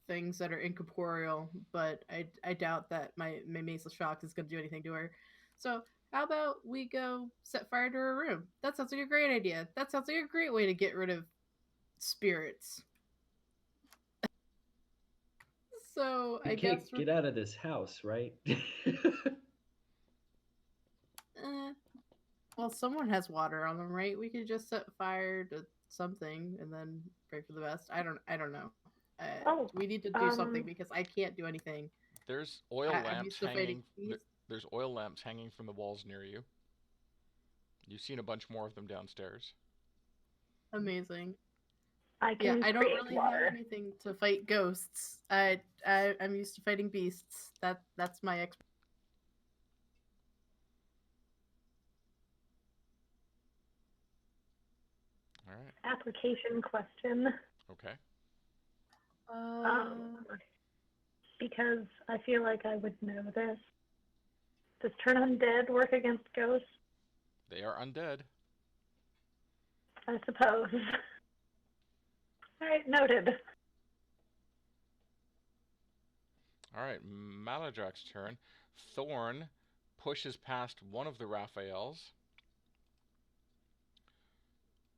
things that are incorporeal, but I doubt that my Mace of Shock is going to do anything to her. So how about we go set fire to her room? That sounds like a great idea. That sounds like a great way to get rid of spirits. So I guess get out of this house, right? Well, someone has water on them, right? We could just set fire to something and then pray for the best. I don't know. We need to do something because I can't do anything. There's oil I'm lamps used to hanging. fighting There's oil lamps hanging from the walls near you. You've seen a bunch more of them downstairs. Amazing. I don't really have anything to fight ghosts. I'm used to fighting beasts. That's my expertise. All right. Application question. Okay. Because I feel like I would know this. Does Turn Undead work against ghosts? They are undead. I suppose. All right, noted. All right, Maladrak's turn. Thorn pushes past one of the Raphaels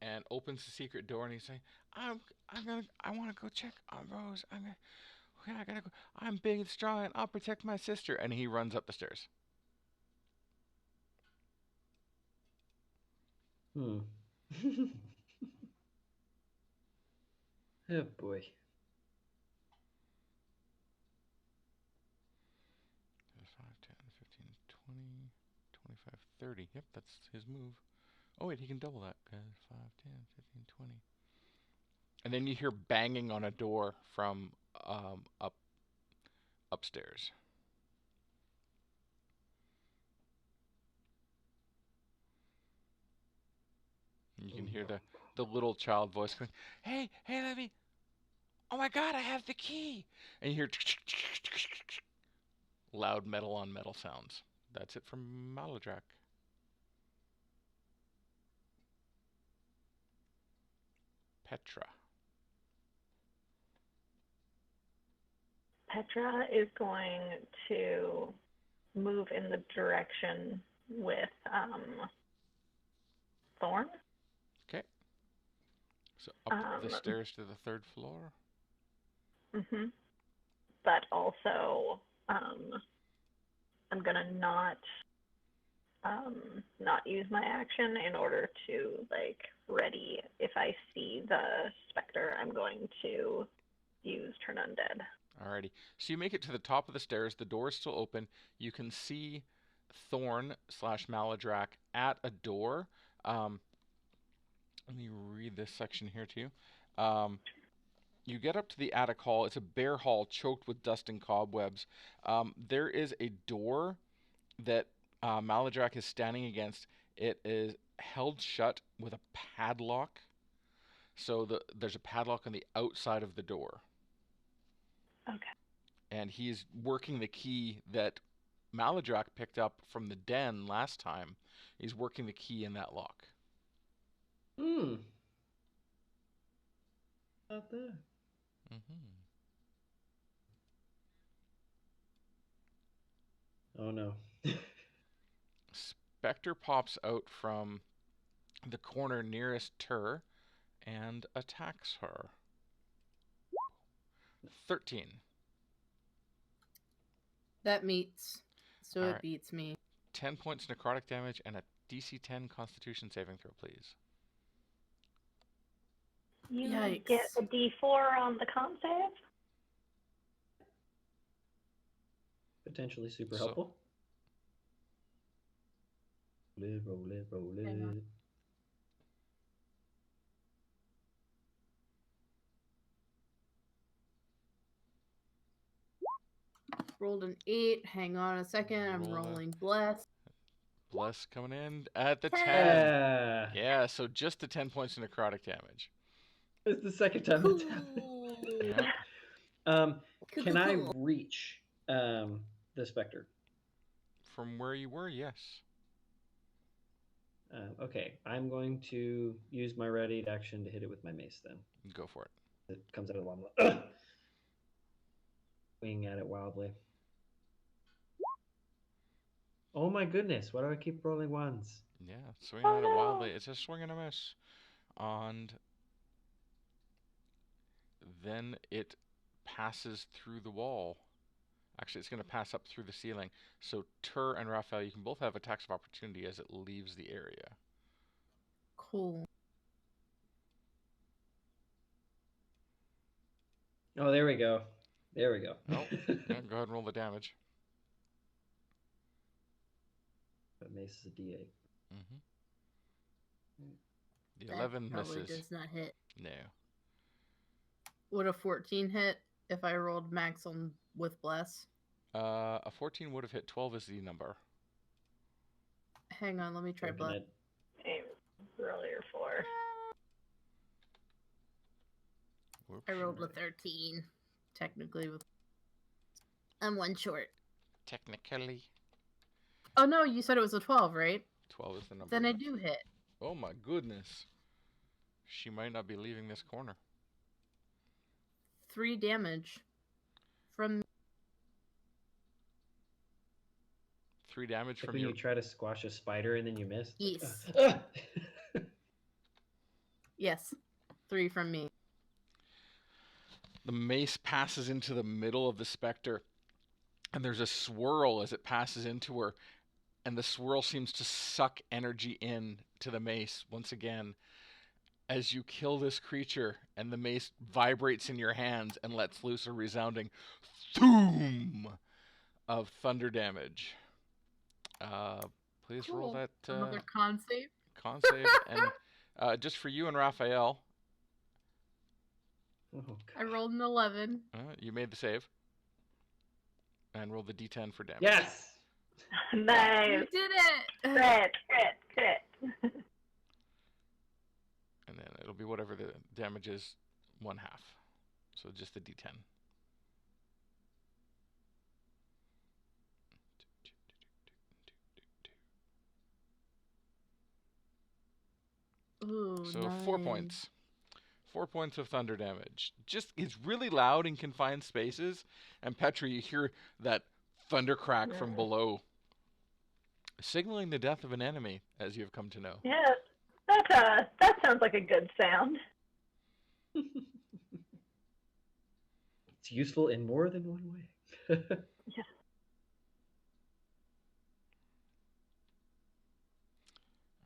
and opens the secret door, and he's saying, I want to go check on Rose. I gotta go. I'm big and strong, and I'll protect my sister. And he runs up the stairs. Oh boy. 5, 10, 15, 20, 25, 30. Yep, that's his move. Oh, wait, he can double that. 5, 10, 15, 20. And then you hear banging on a door from upstairs. And you can hear the little child voice going, hey, let me. Oh my God, I have the key. And you hear loud metal on metal sounds. That's it from Maladrak. Petra. Petra is going to move in the direction with Thorn. Okay. So up the stairs to the 3rd floor. But also, I'm gonna not use my action in order to ready. If I see the specter, I'm going to use Turn Undead. Alrighty. So you make it to the top of the stairs. The door is still open. You can see Thorn / Maladrak at a door. Let me read this section here to you. You get up to the attic hall. It's a bare hall choked with dust and cobwebs. There is a door that Maladrak is standing against. It is held shut with a padlock. So there's a padlock on the outside of the door. Okay. And he's working the key that Maladrak picked up from the den last time. He's working the key in that lock. Hmm. Not that. Mm-hmm. Oh no. Spectre pops out from the corner nearest Tur and attacks her. 13. That meets. So it Alright. beats me. 10 points necrotic damage and a DC 10 Constitution saving throw, please. You Yikes. get a D4 on the con save. Potentially super So- helpful. Roll it. Hang on. Rolled an 8. Hang on a second. I'm Roll the- rolling bless. Bless coming in at the 10. Yeah. Yeah, so just the 10 points of necrotic damage. It's the second time that's happened. Yeah. Can I reach the specter? From where you were, yes. Okay, I'm going to use my ready action to hit it with my mace then. Go for it. It comes out of the long wing at it wildly. Oh my goodness, why do I keep rolling ones? Yeah, swinging at it wildly. It's a swing and a miss. And then it passes through the wall. Actually, it's going to pass up through the ceiling. So Tur and Raphael, you can both have attacks of opportunity as it leaves the area. Cool. Oh, there we go. There we go. Oh, yeah, go ahead and roll the damage. But mace is a D8. Mm-hmm. The That 11 probably misses. does not hit. No. Would a 14 hit if I rolled max on with bless? A 14 would have hit. 12 is the number. Hang on, let me try Working bless. it. Aim earlier for. Whoops. I rolled a 13. Technically, with I'm one short. Technically. Oh no, you said it was a 12, right? 12 is the number. Then I do hit. Oh my goodness. She might not be leaving this corner. 3 damage from 3 damage Like from when your... you try to squash a spider and then you miss. Yes. Ah! yes, 3 from me. The mace passes into the middle of the specter, and there's a swirl as it passes into her, and the swirl seems to suck energy in to the mace once again. As you kill this creature, and the mace vibrates in your hands and lets loose a resounding thoom of thunder damage. Please roll Cool. that Another con save. con save, and just for you and Raphael, Oh, I God. rolled an 11. you made the save, and roll the d10 for damage. Yes! You Nice. did it! Crit. And then it'll be whatever the damage is, 1/2. So just the d10. Ooh, So 4 nice. points. 4 points of thunder damage. Just, it's really loud in confined spaces. And Petra, you hear that thunder crack from below, signaling the death of an enemy, as you have come to know. Yeah, that sounds like a good sound. It's useful in more than one way. Yeah.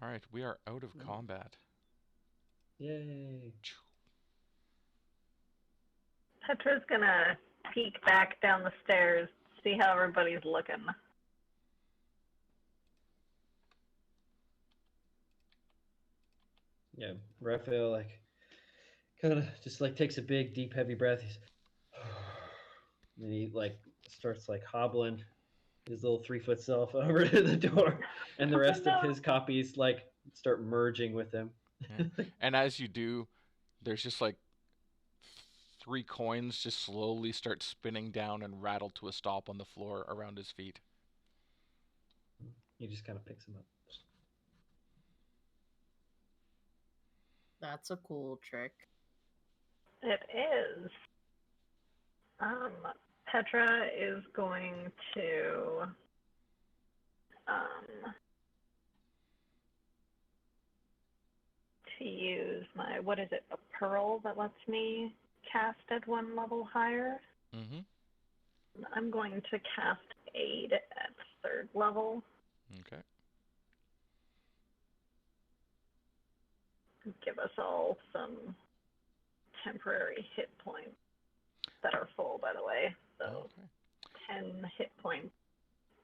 All right, we are out of combat. Yay. Petra's gonna peek back down the stairs, see how everybody's looking. Yeah, Raphael, like, kind of just like takes a big, deep, heavy breath. And he like starts like hobbling his little 3-foot self over to the door, and the rest of his copies like start merging with him. Yeah. And as you do, there's just like 3 coins just slowly start spinning down and rattle to a stop on the floor around his feet. He just kind of picks them up. That's a cool trick. It is. Petra is going to use my, what is it, a pearl that lets me cast at 1 level higher. Mm-hmm. I'm going to cast Aid at 3rd level. Okay. Give us all some temporary hit points that are full, by the way. So Okay. 10 hit points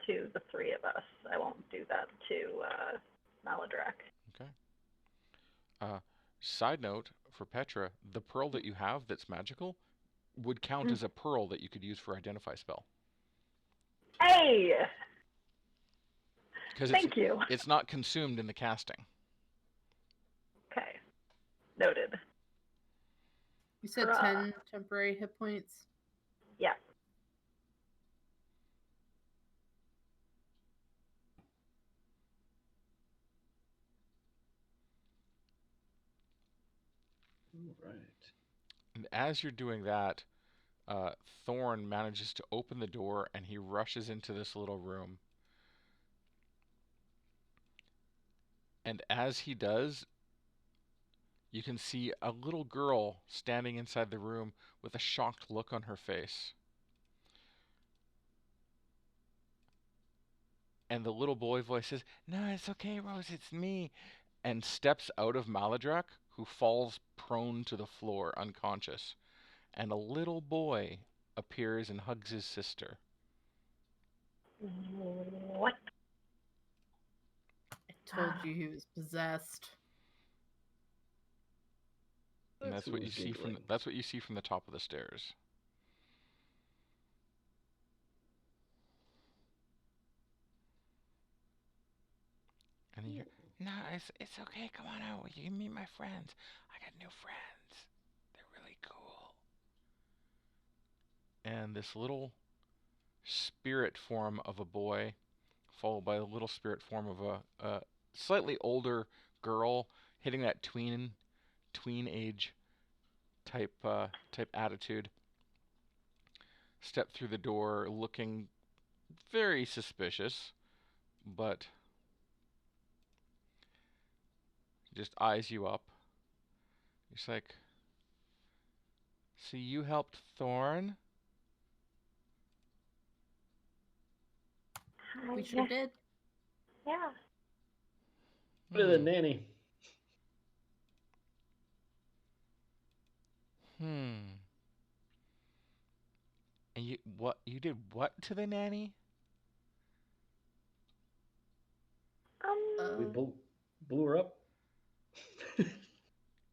to the 3 of us. I won't do that to Maladrak. Okay. Side note for Petra, the pearl that you have that's magical would count as a pearl that you could use for Identify spell. Hey! Because Thank you. It's not consumed in the casting. Okay. Noted. You said 10 temporary hit points? Yeah. All right. And as you're doing that, Thorn manages to open the door and he rushes into this little room. And as he does, you can see a little girl standing inside the room with a shocked look on her face. And the little boy voice says, "No, it's okay, Rose, it's me," and steps out of Maladrak, who falls prone to the floor, unconscious. And a little boy appears and hugs his sister. What? I told you he was possessed. And that's what you see from the top of the stairs. And you hear, "No, it's okay. Come on out. You can meet my friends. I got new friends. They're really cool." And this little spirit form of a boy, followed by a little spirit form of a slightly older girl, hitting that tween age type attitude, step through the door, looking very suspicious, but just eyes you up. It's like, "So you helped Thorn?" We sure did. Yeah. What is a nanny? And you did what to the nanny? We blew her up.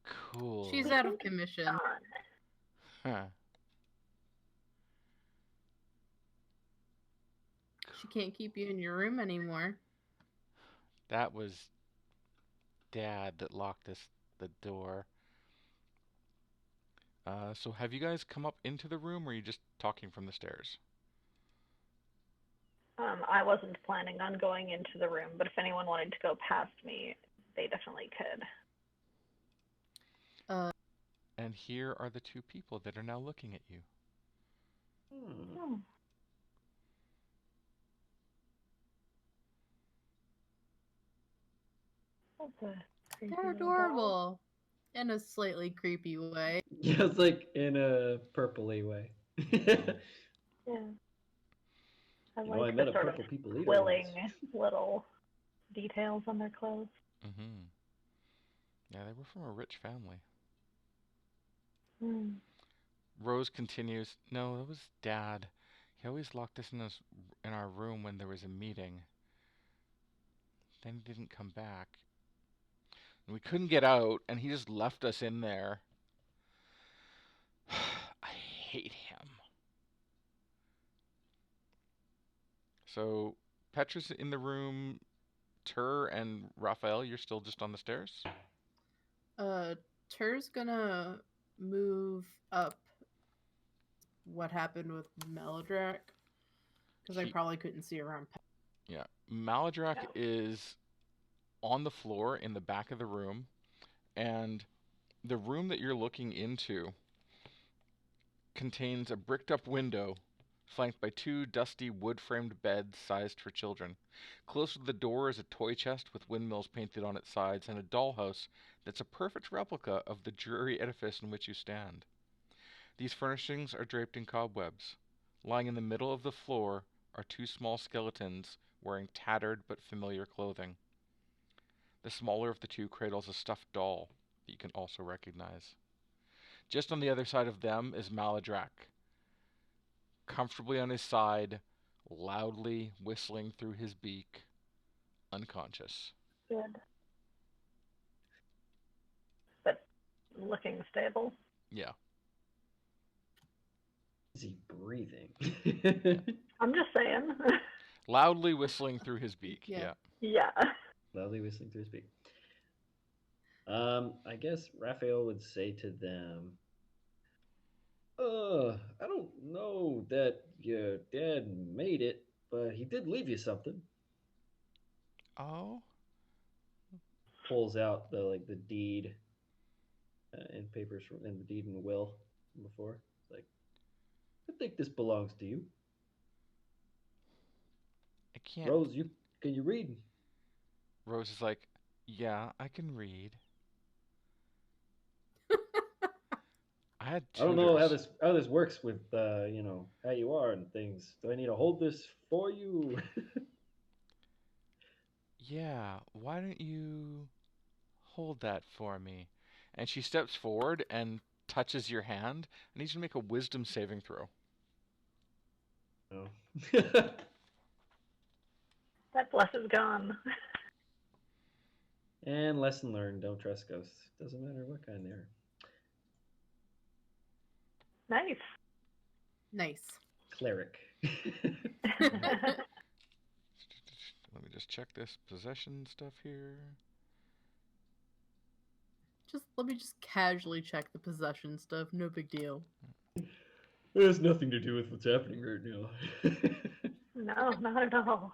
Cool. She's out of commission. Huh. She can't keep you in your room anymore. That was Dad that locked the door. So have you guys come up into the room, or are you just talking from the stairs? I wasn't planning on going into the room, but if anyone wanted to go past me, they definitely could. And here are the 2 people that are now looking at you. They're adorable. In a slightly creepy way. Yeah, it's like in a purpley way. Yeah. I I like met the a sort purple of people eater quilling once. little details on their clothes. Mm-hmm. Yeah, they were from a rich family. Rose continues, "No, it was Dad. He always locked us in our room when there was a meeting. Then he didn't come back. And we couldn't get out, and he just left us in there." I hate him. So Petra's in the room. Tur and Raphael, you're still just on the stairs? Tur's gonna move up what happened with Melodrak, because I probably couldn't see around. Yeah. Maladrak Yeah. is on the floor in the back of the room, and the room that you're looking into contains a bricked up window flanked by two dusty wood-framed beds sized for children. Close to the door is a toy chest with windmills painted on its sides and a dollhouse that's a perfect replica of the dreary edifice in which you stand. These furnishings are draped in cobwebs. Lying in the middle of the floor are two small skeletons wearing tattered but familiar clothing. The smaller of the two cradles a stuffed doll that you can also recognize. Just on the other side of them is Maladrak, comfortably on his side, loudly whistling through his beak, unconscious. Good. But looking stable. Yeah. Is he breathing? I'm just saying. Loudly whistling through his beak. Yeah. Yeah. Loudly whistling through his beak. I guess Raphael would say to them, I don't know that your dad made it, but he did leave you something. Oh? Pulls out the deed and papers from and the deed and the will from before. It's like, I think this belongs to you. I can't. Rose, can you read? Rose is like, yeah, I can read. I had I don't know tutors. how this works with how you are and things. Do I need to hold this for you? Yeah, why don't you hold that for me? And she steps forward and touches your hand. I need you to make a wisdom saving throw. No. That bless is gone. And lesson learned: don't trust ghosts. Doesn't matter what kind they are. Nice. Nice. Cleric. Let me just check this possession stuff here. Let me just casually check the possession stuff. No big deal. It has nothing to do with what's happening right now. No, not at all.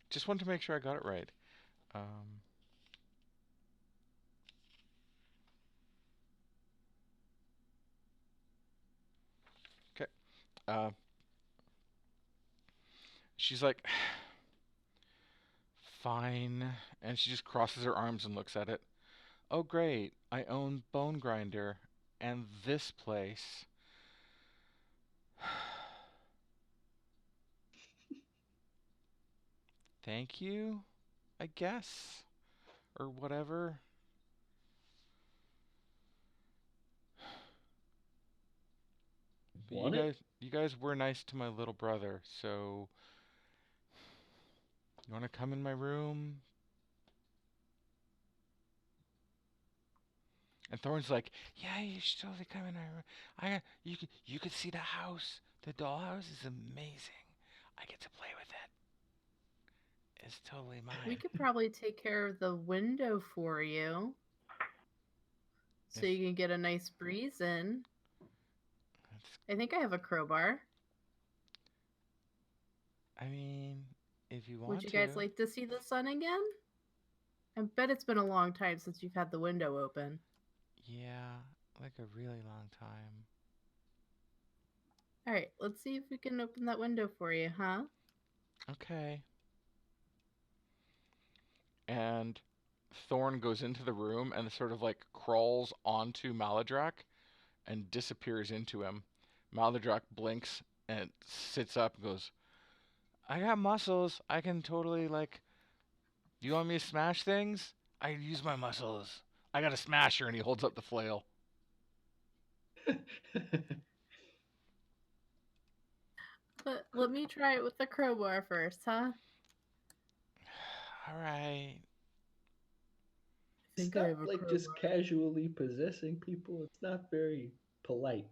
Just wanted to make sure I got it right. Okay. She's like, fine. And she just crosses her arms and looks at it. Oh, great. I own Bone Grinder and this place. Thank you, I guess. Or whatever. But you guys were nice to my little brother, so you want to come in my room? And Thorn's like, yeah, you should totally come in my room. You could see the house. The dollhouse is amazing. I get to play with it. It's totally mine. We could probably take care of the window for you, so you can get a nice breeze in. I think I have a crowbar. I mean, if you want Would you guys like to see the sun again? I bet it's been a long time since you've had the window open. Yeah, like a really long time. All right, let's see if we can open that window for you, huh? Okay. And Thorn goes into the room and sort of like crawls onto Maladrak and disappears into him. Maladrak blinks and sits up and goes, I got muscles. I can totally like... Do you want me to smash things? I use my muscles. I got a smasher, and he holds up the flail. Let me try it with the crowbar first, huh? All right. It's not like just casually possessing people. It's not very polite.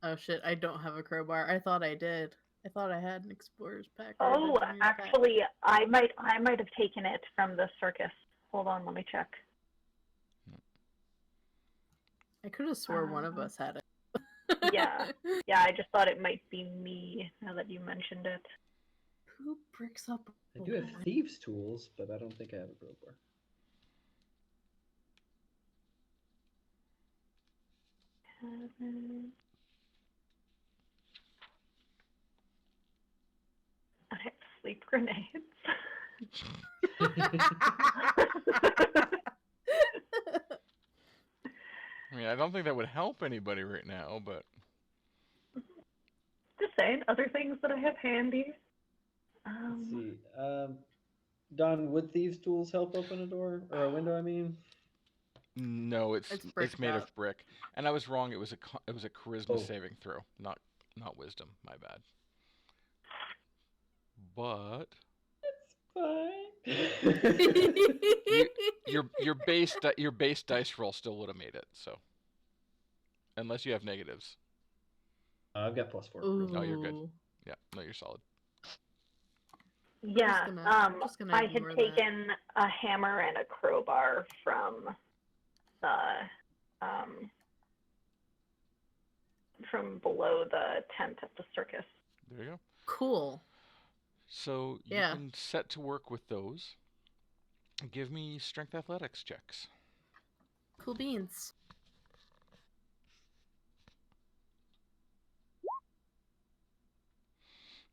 Oh shit, I don't have a crowbar. I thought I did. I thought I had an explorer's pack. or Oh, Adventurer's pack. actually, I might have taken it from the circus. Hold on, let me check. I could have swore one of us had it. Yeah. Yeah, I just thought it might be me now that you mentioned it. Who bricks up? I do have thieves' tools, but I don't think I have a crowbar. I have sleep grenades. I mean, I don't think that would help anybody right now, but Just saying, other things that I have handy. Let's see. Don, would thieves' tools help open a door or a window? I mean, no, it's bricked made up. of brick. And I was wrong. It was a charisma Oh. saving throw, not wisdom. My bad. But fine. your base dice roll still would have made it. So unless you have negatives. I've got +4. Ooh. Oh, you're good. Yeah, no, you're solid. Yeah, just gonna I had ignore that. taken a hammer and a crowbar from below the tent at the circus. There you go. Cool. So you Yeah. can set to work with those. Give me strength athletics checks. Cool beans.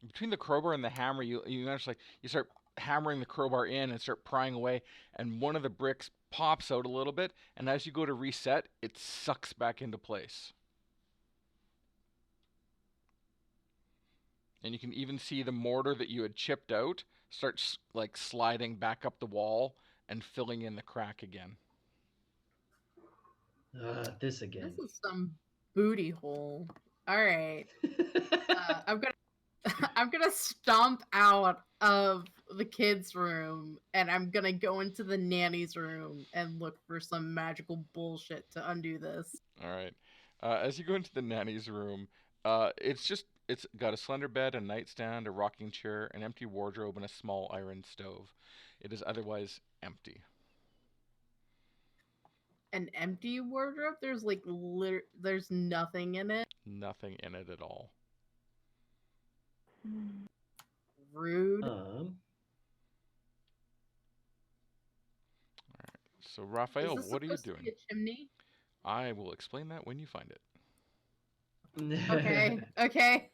Between the crowbar and the hammer, you notice like you start hammering the crowbar in and start prying away, and one of the bricks pops out a little bit, and as you go to reset, it sucks back into place. And you can even see the mortar that you had chipped out starts like sliding back up the wall and filling in the crack again. This again. This is some booty hole. All right. I'm gonna stomp out of the kids' room, and I'm gonna go into the nanny's room and look for some magical bullshit to undo this. All right. As you go into the nanny's room, it's got a slender bed, a nightstand, a rocking chair, an empty wardrobe, and a small iron stove. It is otherwise empty. An empty wardrobe? There's like there's nothing in it. Nothing in it at all. Rude. So, Raphael, Is this what are you supposed to doing? be a chimney? I will explain that when you find it. Okay. Okay.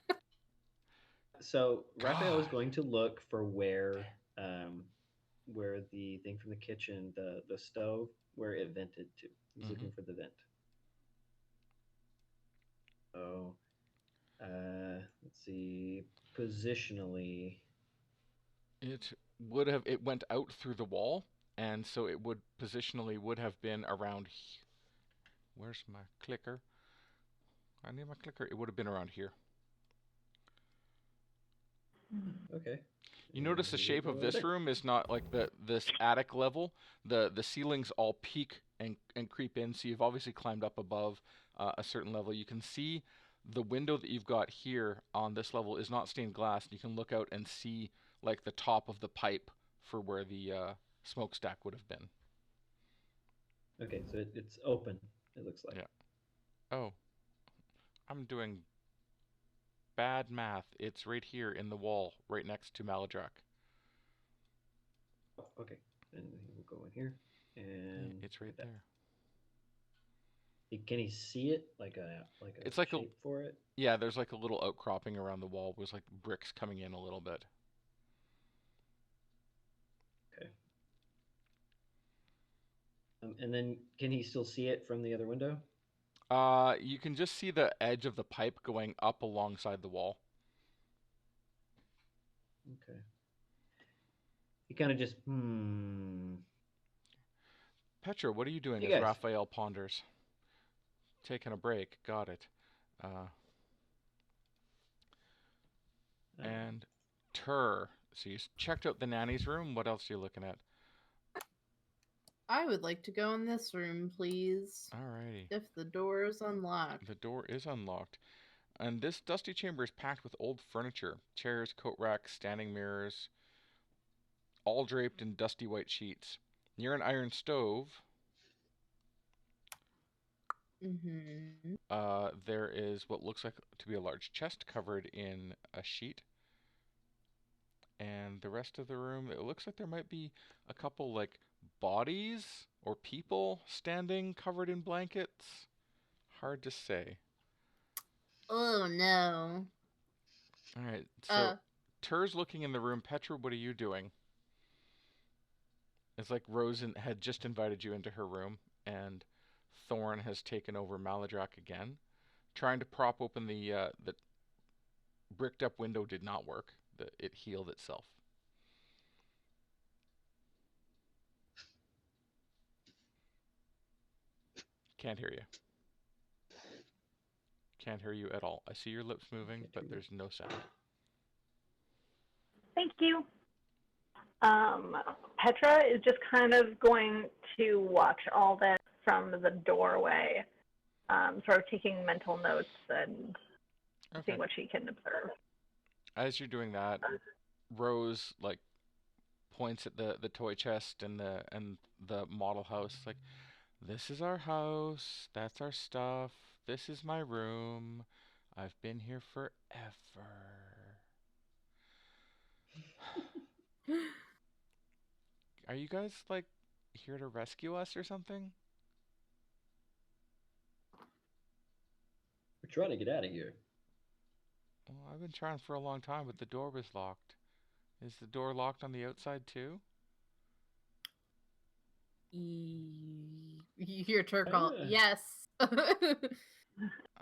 So Raphael is God. going to look for where the thing from the kitchen, the stove, where it vented to. He's looking for the vent. So, let's see. Positionally, It went out through the wall, and so it would positionally would have been around. Where's my clicker? I need my clicker. It would have been around here. okay. You notice the And shape we'll of go this there. room is not like this attic level. The ceilings all peak and creep in, so you've obviously climbed up above a certain level. You can see the window that you've got here on this level is not stained glass. You can look out and see like the top of the pipe for where the smokestack would have been. Okay, so it's open. It looks like. Yeah. Oh, I'm doing bad math. It's right here in the wall, right next to Maladrak. Oh, okay, and we'll go in here, and It's right there. Can he see it like a It's like shape for it? Yeah, there's like a little outcropping around the wall. There's like bricks coming in a little bit. Okay. And then can he still see it from the other window? You can just see the edge of the pipe going up alongside the wall. Okay. He kind of just Petra, what are you doing Hey, as guys. Raphael ponders? Taking a break. Got it. And Tur. So you checked out the nanny's room. What else are you looking at? I would like to go in this room, please. Alrighty. If the door is unlocked. The door is unlocked. And this dusty chamber is packed with old furniture. Chairs, coat racks, standing mirrors, all draped in dusty white sheets. Near an iron stove, Mm-hmm. there is what looks like to be a large chest covered in a sheet. And the rest of the room, it looks like there might be a couple like bodies or people standing covered in blankets. Hard to say. Oh no. Alright, so Tur's looking in the room. Petra, what are you doing? It's like Rose had just invited you into her room, and Thorn has taken over Maladrak again. Trying to prop open the bricked up window did not work. It healed itself. Can't hear you. Can't hear you at all. I see your lips moving, but there's no sound. Thank you. Petra is just kind of going to watch all this from the doorway, sort of taking mental notes and seeing what she can observe. As you're doing that, Rose like points at the toy chest and the model house, like, this is our house, that's our stuff, this is my room. I've been here forever. Are you guys like here to rescue us or something? We're trying to get out of here. Well, I've been trying for a long time, but the door was locked. Is the door locked on the outside too? You hear Tur call, yes.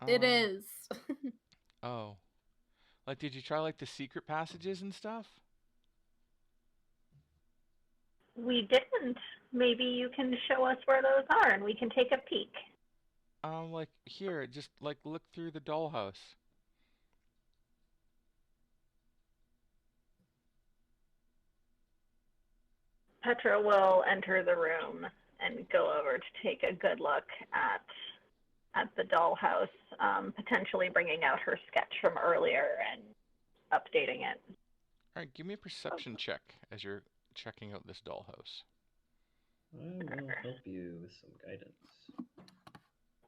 It is. Oh. Like, did you try like the secret passages and stuff? We didn't. Maybe you can show us where those are and we can take a peek. Like here, just like look through the dollhouse. Petra will enter the room and go over to take a good look at the dollhouse, potentially bringing out her sketch from earlier and updating it. Alright, give me a perception check as you're checking out this dollhouse. I will help you with some guidance.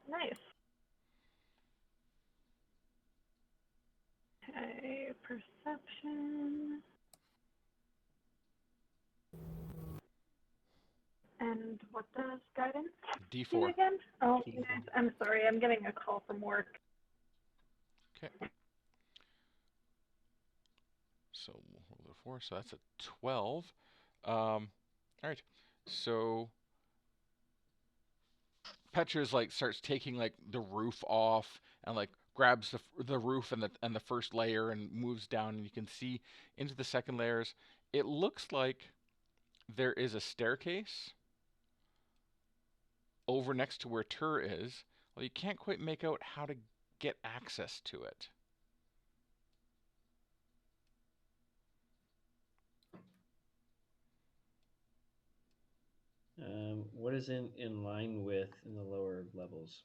Nice. Okay, perception. And what does guidance do D4. again? Oh, D4. I'm sorry, I'm getting a call from work. Okay. So we'll roll a 4, so that's a 12. Alright. So Petra's like starts taking like the roof off and like grabs the roof and the first layer and moves down, and you can see into the second layers. It looks like there is a staircase over next to where Tur is. Well, you can't quite make out how to get access to it. What is in line with in the lower levels?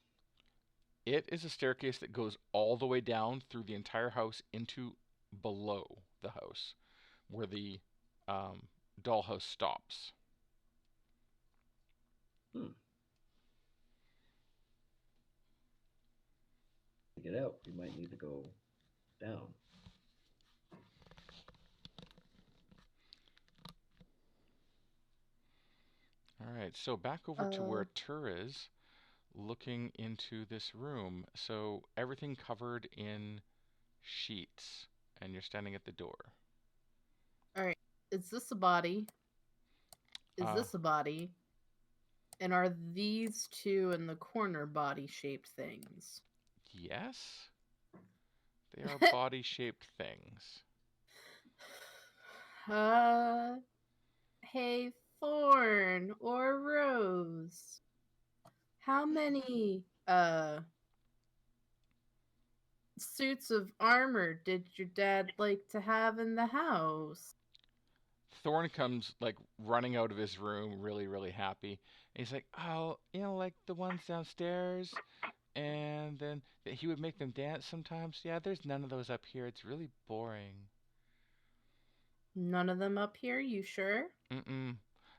It is a staircase that goes all the way down through the entire house into below the house, where the dollhouse stops. To get out, we might need to go down. All right, so back over to where Tur is, looking into this room. So everything covered in sheets, and you're standing at the door. All right. Is this a body? Is this a body? And are these two in the corner body-shaped things? Yes. They are body-shaped things. Hey, Thorn or Rose. How many suits of armor did your dad like to have in the house? Thorn comes like running out of his room, really, really happy. And he's like, "Oh, like the ones downstairs, and then he would make them dance sometimes. Yeah, there's none of those up here. It's really boring." None of them up here, you sure? Mm-mm.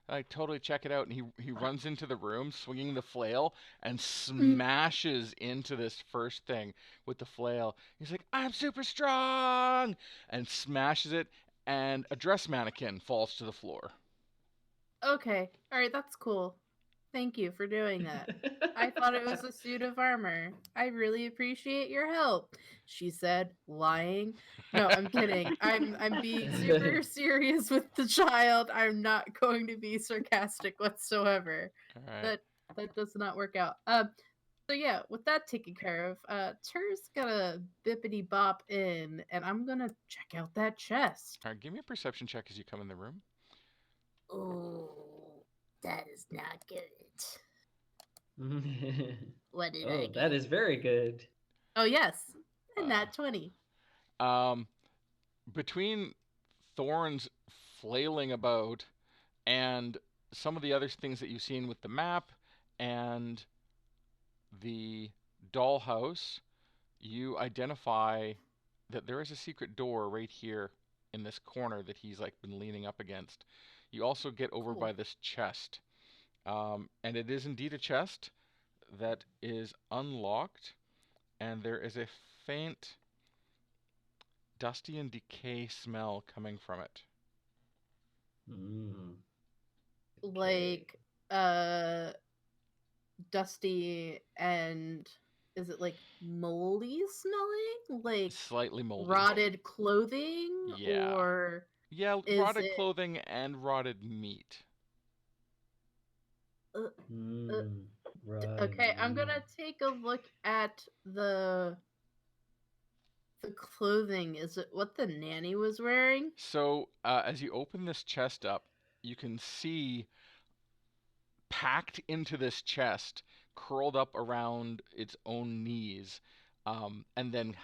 I totally check it out, and he runs into the room, swinging the flail, and Mm. smashes into this first thing with the flail. He's like, "I'm super strong," and smashes it, and a dress mannequin falls to the floor. Okay, alright, that's cool. Thank you for doing that. I thought it was a suit of armor. I really appreciate your help, she said, lying. No, I'm kidding. I'm being super serious with the child. I'm not going to be sarcastic whatsoever. All right. That does not work out. So yeah, with that taken care of, Tur's gonna bippity bop in, and I'm gonna check out that chest. All right, give me a perception check as you come in the room. Oh, that is not good. Oh, What did I get? that is very good. Oh yes, and that 20. Between Thorns flailing about and some of the other things that you've seen with the map and the dollhouse, you identify that there is a secret door right here in this corner that he's like been leaning up against. You also get over by this chest, and it is indeed a chest that is unlocked, and there is a faint dusty and decay smell coming from it. Mm. Like dusty and is it like moldy smelling? Like Slightly moldy. rotted clothing? Yeah. Or Yeah, is rotted it clothing and rotted meat. okay, I'm gonna take a look at the clothing. Is it what the nanny was wearing? So, as you open this chest up, you can see packed into this chest, curled up around its own knees, and then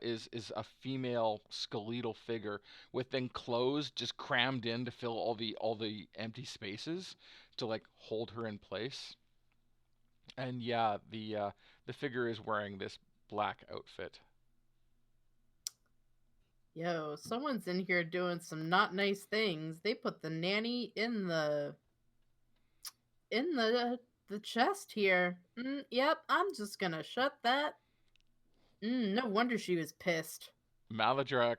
is a female skeletal figure with then clothes just crammed in to fill all the empty spaces to like hold her in place. And yeah, the figure is wearing this black outfit. Yo, someone's in here doing some not nice things. They put the nanny in the chest here. Yep, I'm just gonna shut that. No wonder she was pissed. Maladrak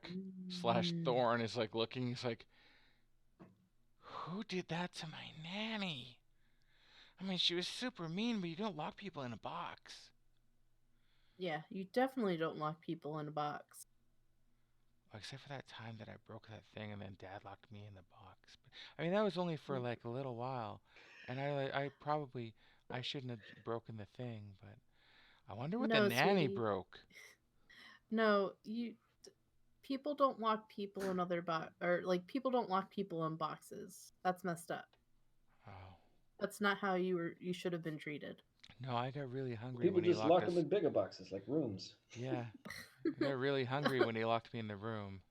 slash Mm. Thorn is like looking. He's like, "Who did that to my nanny? I mean, she was super mean, but you don't lock people in a box." Yeah, you definitely don't lock people in a box. Well, except for that time that I broke that thing and then Dad locked me in the box. But, I mean, that was only for like a little while, and I shouldn't have broken the thing, but I wonder what the No, nanny sweetie. broke. No, people don't lock people in other or like people don't lock people in boxes. That's messed up. Oh. That's not how you should have been treated. No, I got really hungry People when he just locked lock us. them in bigger boxes, like rooms. Yeah, I got really hungry when he locked me in the room.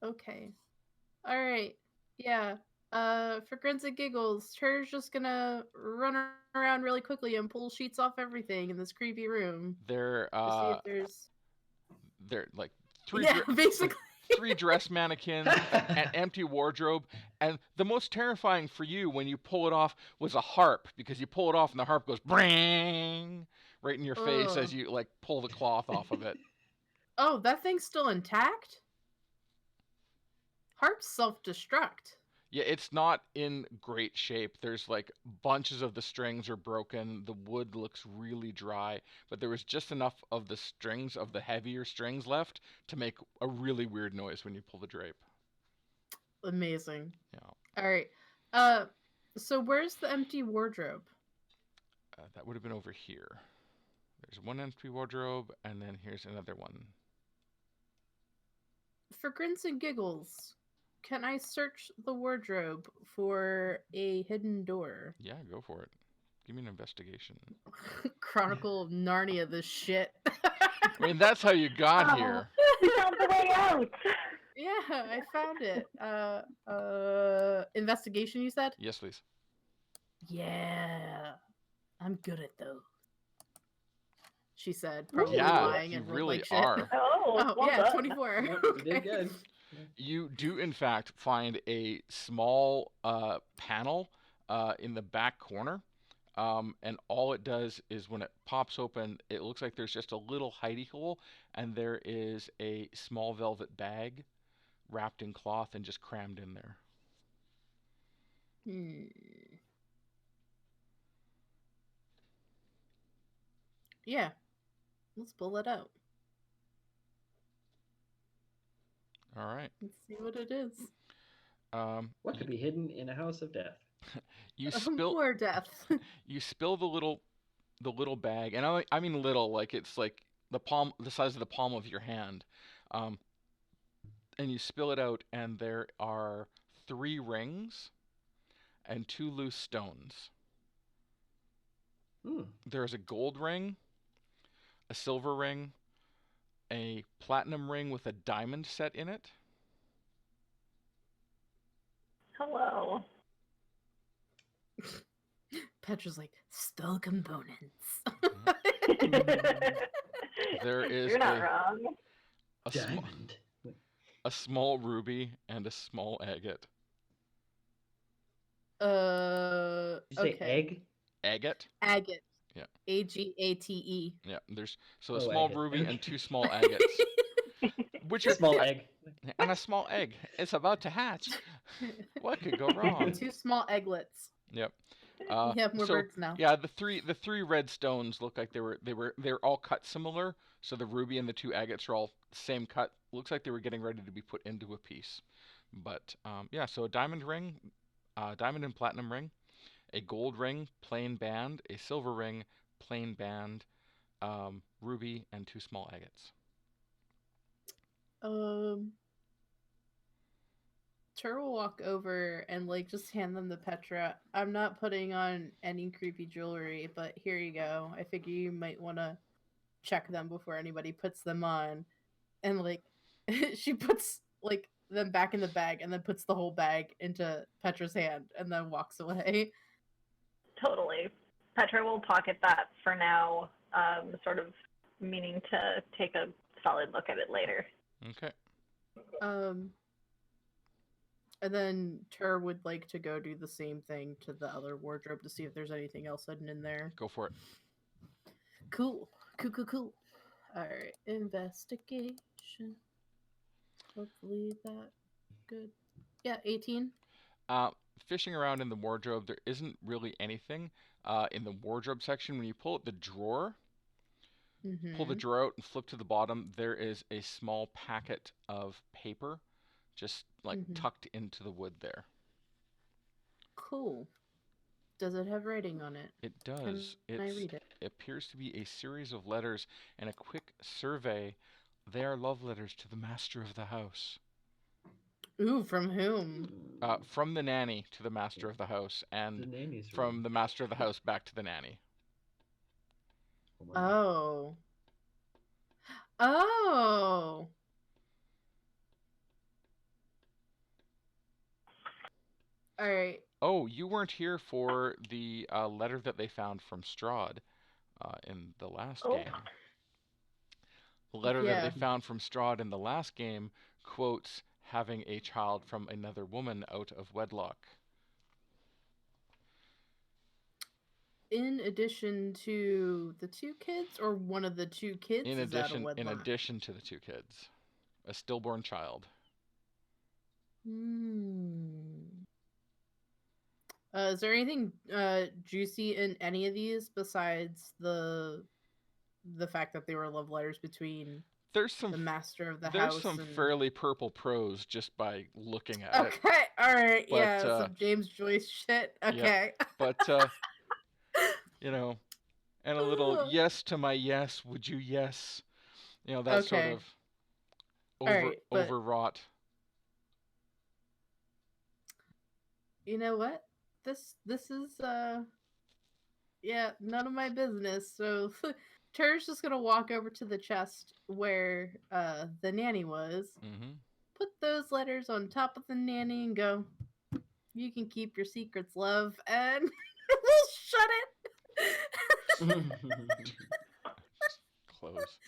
Okay. All right. Yeah. For grins and giggles, Tur's just gonna run around really quickly and pull sheets off everything in this creepy room. They're To see if there's like three yeah, basically. three dress mannequins, an empty wardrobe, and the most terrifying for you when you pull it off was a harp, because you pull it off and the harp goes bring right in your face as you like pull the cloth off of it. Oh, that thing's still intact? Harps self-destruct. Yeah, it's not in great shape. There's like bunches of the strings are broken. The wood looks really dry, but there was just enough of the strings, of the heavier strings left to make a really weird noise when you pull the drape. Amazing. Yeah. All right. So where's the empty wardrobe? That would have been over here. There's one empty wardrobe, and then here's another one. For grins and giggles, can I search the wardrobe for a hidden door? Yeah, go for it. Give me an investigation. Chronicle of Narnia, this shit. I mean, that's how you got Oh, here. we found the way out. Yeah, I found it. Investigation, you said? Yes, please. Yeah, I'm good at those. She said, Ooh. probably Yeah, lying you and rolled really like shit. are. Oh, Oh, well yeah, done. 24. Yep, you did Okay. good. You do, in fact, find a small panel in the back corner. And all it does is when it pops open, it looks like there's just a little hidey hole, and there is a small velvet bag wrapped in cloth and just crammed in there. Yeah, let's pull it out. All right. Let's see what it is. What could be hidden in a house of death? You spill More death. you spill the little bag, and I mean little, like it's like the size of the palm of your hand, um, and you spill it out, and there are 3 rings and 2 loose stones. Hmm. There's a gold ring, a silver ring, a platinum ring with a diamond set in it. Hello. Petra's like, spell components. There is You're not wrong. Diamond. a small ruby and a small agate. Did you say Okay. egg? Agate? Agate. Yeah. Agate. Yeah. There's a Oh, small agate. ruby Okay. and 2 small agates, which are Small egg. and a small egg. It's about to hatch. What could go wrong? 2 small egglets. Yep. We have more so birds now. yeah, the three red stones look like they're all cut similar. So the ruby and the 2 agates are all same cut. Looks like they were getting ready to be put into a piece. But yeah, so a diamond ring, diamond and platinum ring, a gold ring, plain band, a silver ring, plain band, ruby, and 2 small agates. Tur will walk over and like just hand them to Petra. I'm not putting on any creepy jewelry, but here you go. I figure you might want to check them before anybody puts them on. And like she puts like them back in the bag and then puts the whole bag into Petra's hand and then walks away. Totally. Petra will pocket that for now, sort of meaning to take a solid look at it later. Okay. And then Tur would like to go do the same thing to the other wardrobe to see if there's anything else hidden in there. Go for it. Cool. Alright, investigation. Hopefully that good. Yeah, 18. Fishing around in the wardrobe, there isn't really anything. In the wardrobe section, when you pull out the drawer, pull the drawer out and flip to the bottom, there is a small packet of paper just like tucked into the wood there. Cool. Does it have writing on it? It does. Can I read it? It appears to be a series of letters and a quick survey. They are love letters to the master of the house. Ooh, from whom? From the nanny to the master of the house, and from the master of the house back to the nanny. Oh. All right. Oh, you weren't here for the letter that they found from Strahd in the last game. The letter that they found from Strahd in the last game quotes having a child from another woman out of wedlock. In addition to the 2 kids, or one of the 2 kids? In is out of wedlock? in addition to the 2 kids, a stillborn child. Is there anything juicy in any of these besides the fact that they were love letters between the master of the house? There's some fairly purple prose just by looking at it. Okay, all right, But, yeah, some James Joyce shit. Okay, yeah, but you know, and a little yes to my yes, would you yes? You know, that sort of overwrought. You know what? This is yeah, none of my business. So Tur's just gonna walk over to the chest where the nanny was, Mm-hmm. put those letters on top of the nanny, and go, "You can keep your secrets, love," and we'll shut it. Close.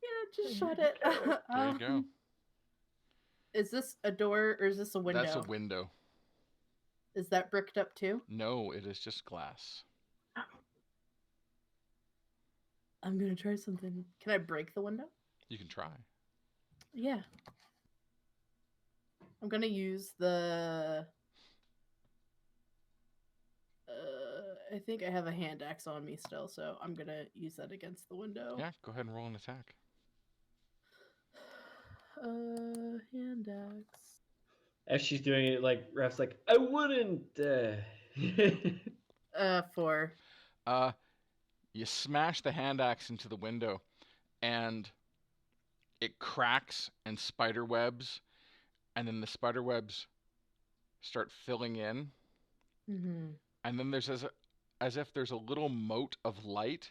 Yeah, just shut it. There you go. Is this a door or is this a window? That's a window. Is that bricked up too? No, it is just glass. I'm gonna try something. Can I break the window? You can try. Yeah. I'm gonna use the. I think I have a hand axe on me still, so I'm gonna use that against the window. Yeah, go ahead and roll an attack. Hand axe. As she's doing it, like Raph's like, I wouldn't. 4. You smash the hand axe into the window, and it cracks and spider webs, and then the spider webs start filling in, Mm-hmm. and then there's as if there's a little mote of light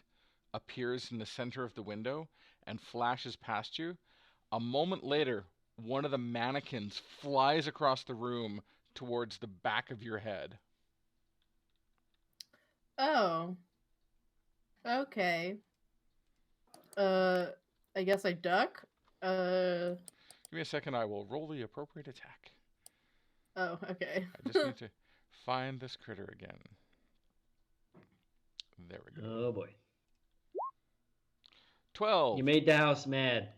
appears in the center of the window and flashes past you. A moment later, one of the mannequins flies across the room towards the back of your head. Oh. Okay. I guess I duck. Give me a second, I will roll the appropriate attack. Oh, okay. I just need to find this critter again. There we go. Oh boy. 12. You made the house mad.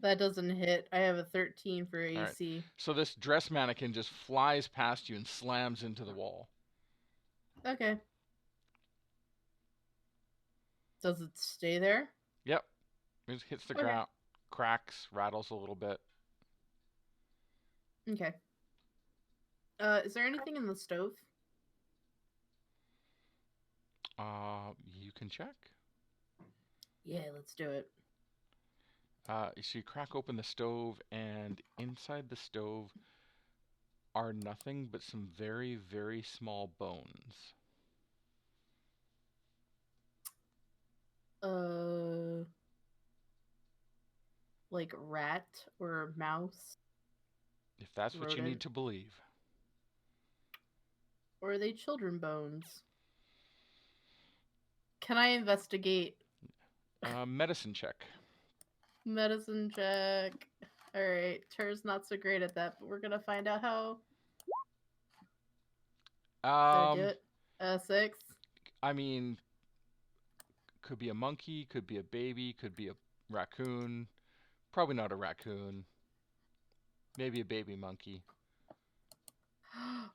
That doesn't hit. I have a 13 for right. AC. So this dress mannequin just flies past you and slams into the wall. Okay. Does it stay there? Yep. It hits the ground, cracks, rattles a little bit. Okay. Is there anything in the stove? You can check. Yeah, let's do it. So you crack open the stove, and inside the stove are nothing but some very, very small bones. Like rat or mouse? If that's what you Rodent. need to believe. Or are they children bones? Can I investigate? Medicine check. Medicine check. Alright, Tur's not so great at that, but we're gonna find out how. Did I do it? 6. I mean, could be a monkey, could be a baby, could be a raccoon. Probably not a raccoon. Maybe a baby monkey.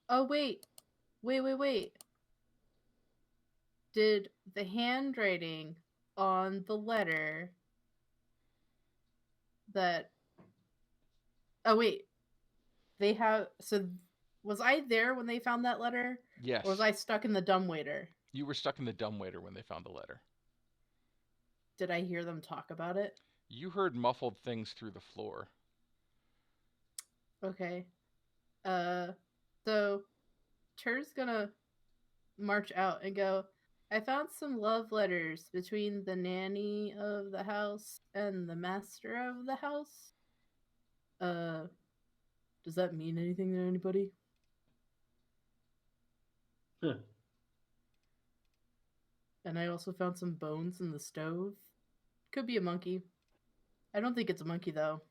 Oh, wait. Wait. Did the handwriting on the letter that... Oh, wait. They have... So, was I there when they found that letter? Yes. Or was I stuck in the dumbwaiter? You were stuck in the dumbwaiter when they found the letter. Did I hear them talk about it? You heard muffled things through the floor. Okay. So Tur's gonna march out and go, I found some love letters between the nanny of the house and the master of the house. Does that mean anything to anybody? Huh. And I also found some bones in the stove. Could be a monkey. I don't think it's a monkey, though.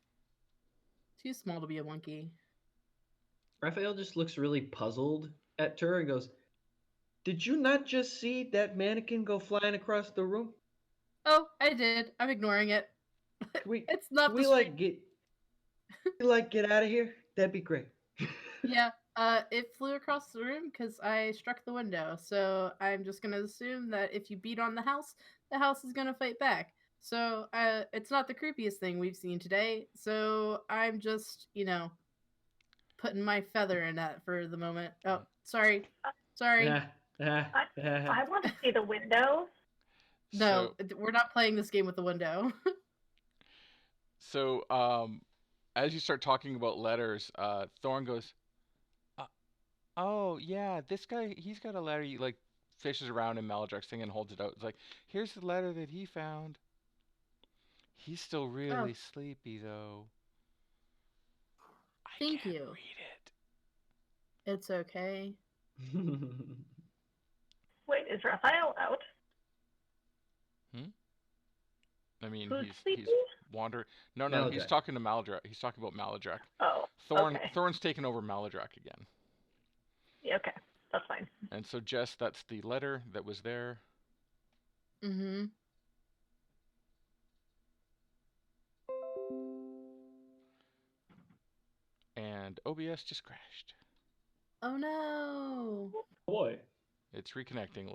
Too small to be a monkey. Raphael just looks really puzzled at Tur and goes, Did you not just see that mannequin go flying across the room? Oh, I did. I'm ignoring it. It's not can we get out of here? That'd be great. Yeah, it flew across the room because I struck the window. So I'm just gonna assume that if you beat on the house is gonna fight back. So it's not the creepiest thing we've seen today. So I'm just, putting my feather in that for the moment. Oh, sorry. I want to see the window. No, we're not playing this game with the window. So, as you start talking about letters, Thorn goes, oh, yeah, this guy, he's got a letter like fishes around in Maladrak's thing and holds it out. It's like, here's the letter that he found. He's still really sleepy though. I Thank can't you. read it. It's okay. Wait, is Raphael out? I mean, Who's he's sleepy? wandering. No, he's Maladrak. talking to Maladrak. He's talking about Maladrak. Oh, okay. Thorn's taken over Maladrak again. Yeah, okay, that's fine. And so, Jess, that's the letter that was there. Mm-hmm. And OBS just crashed. Oh no. Boy. It's reconnecting.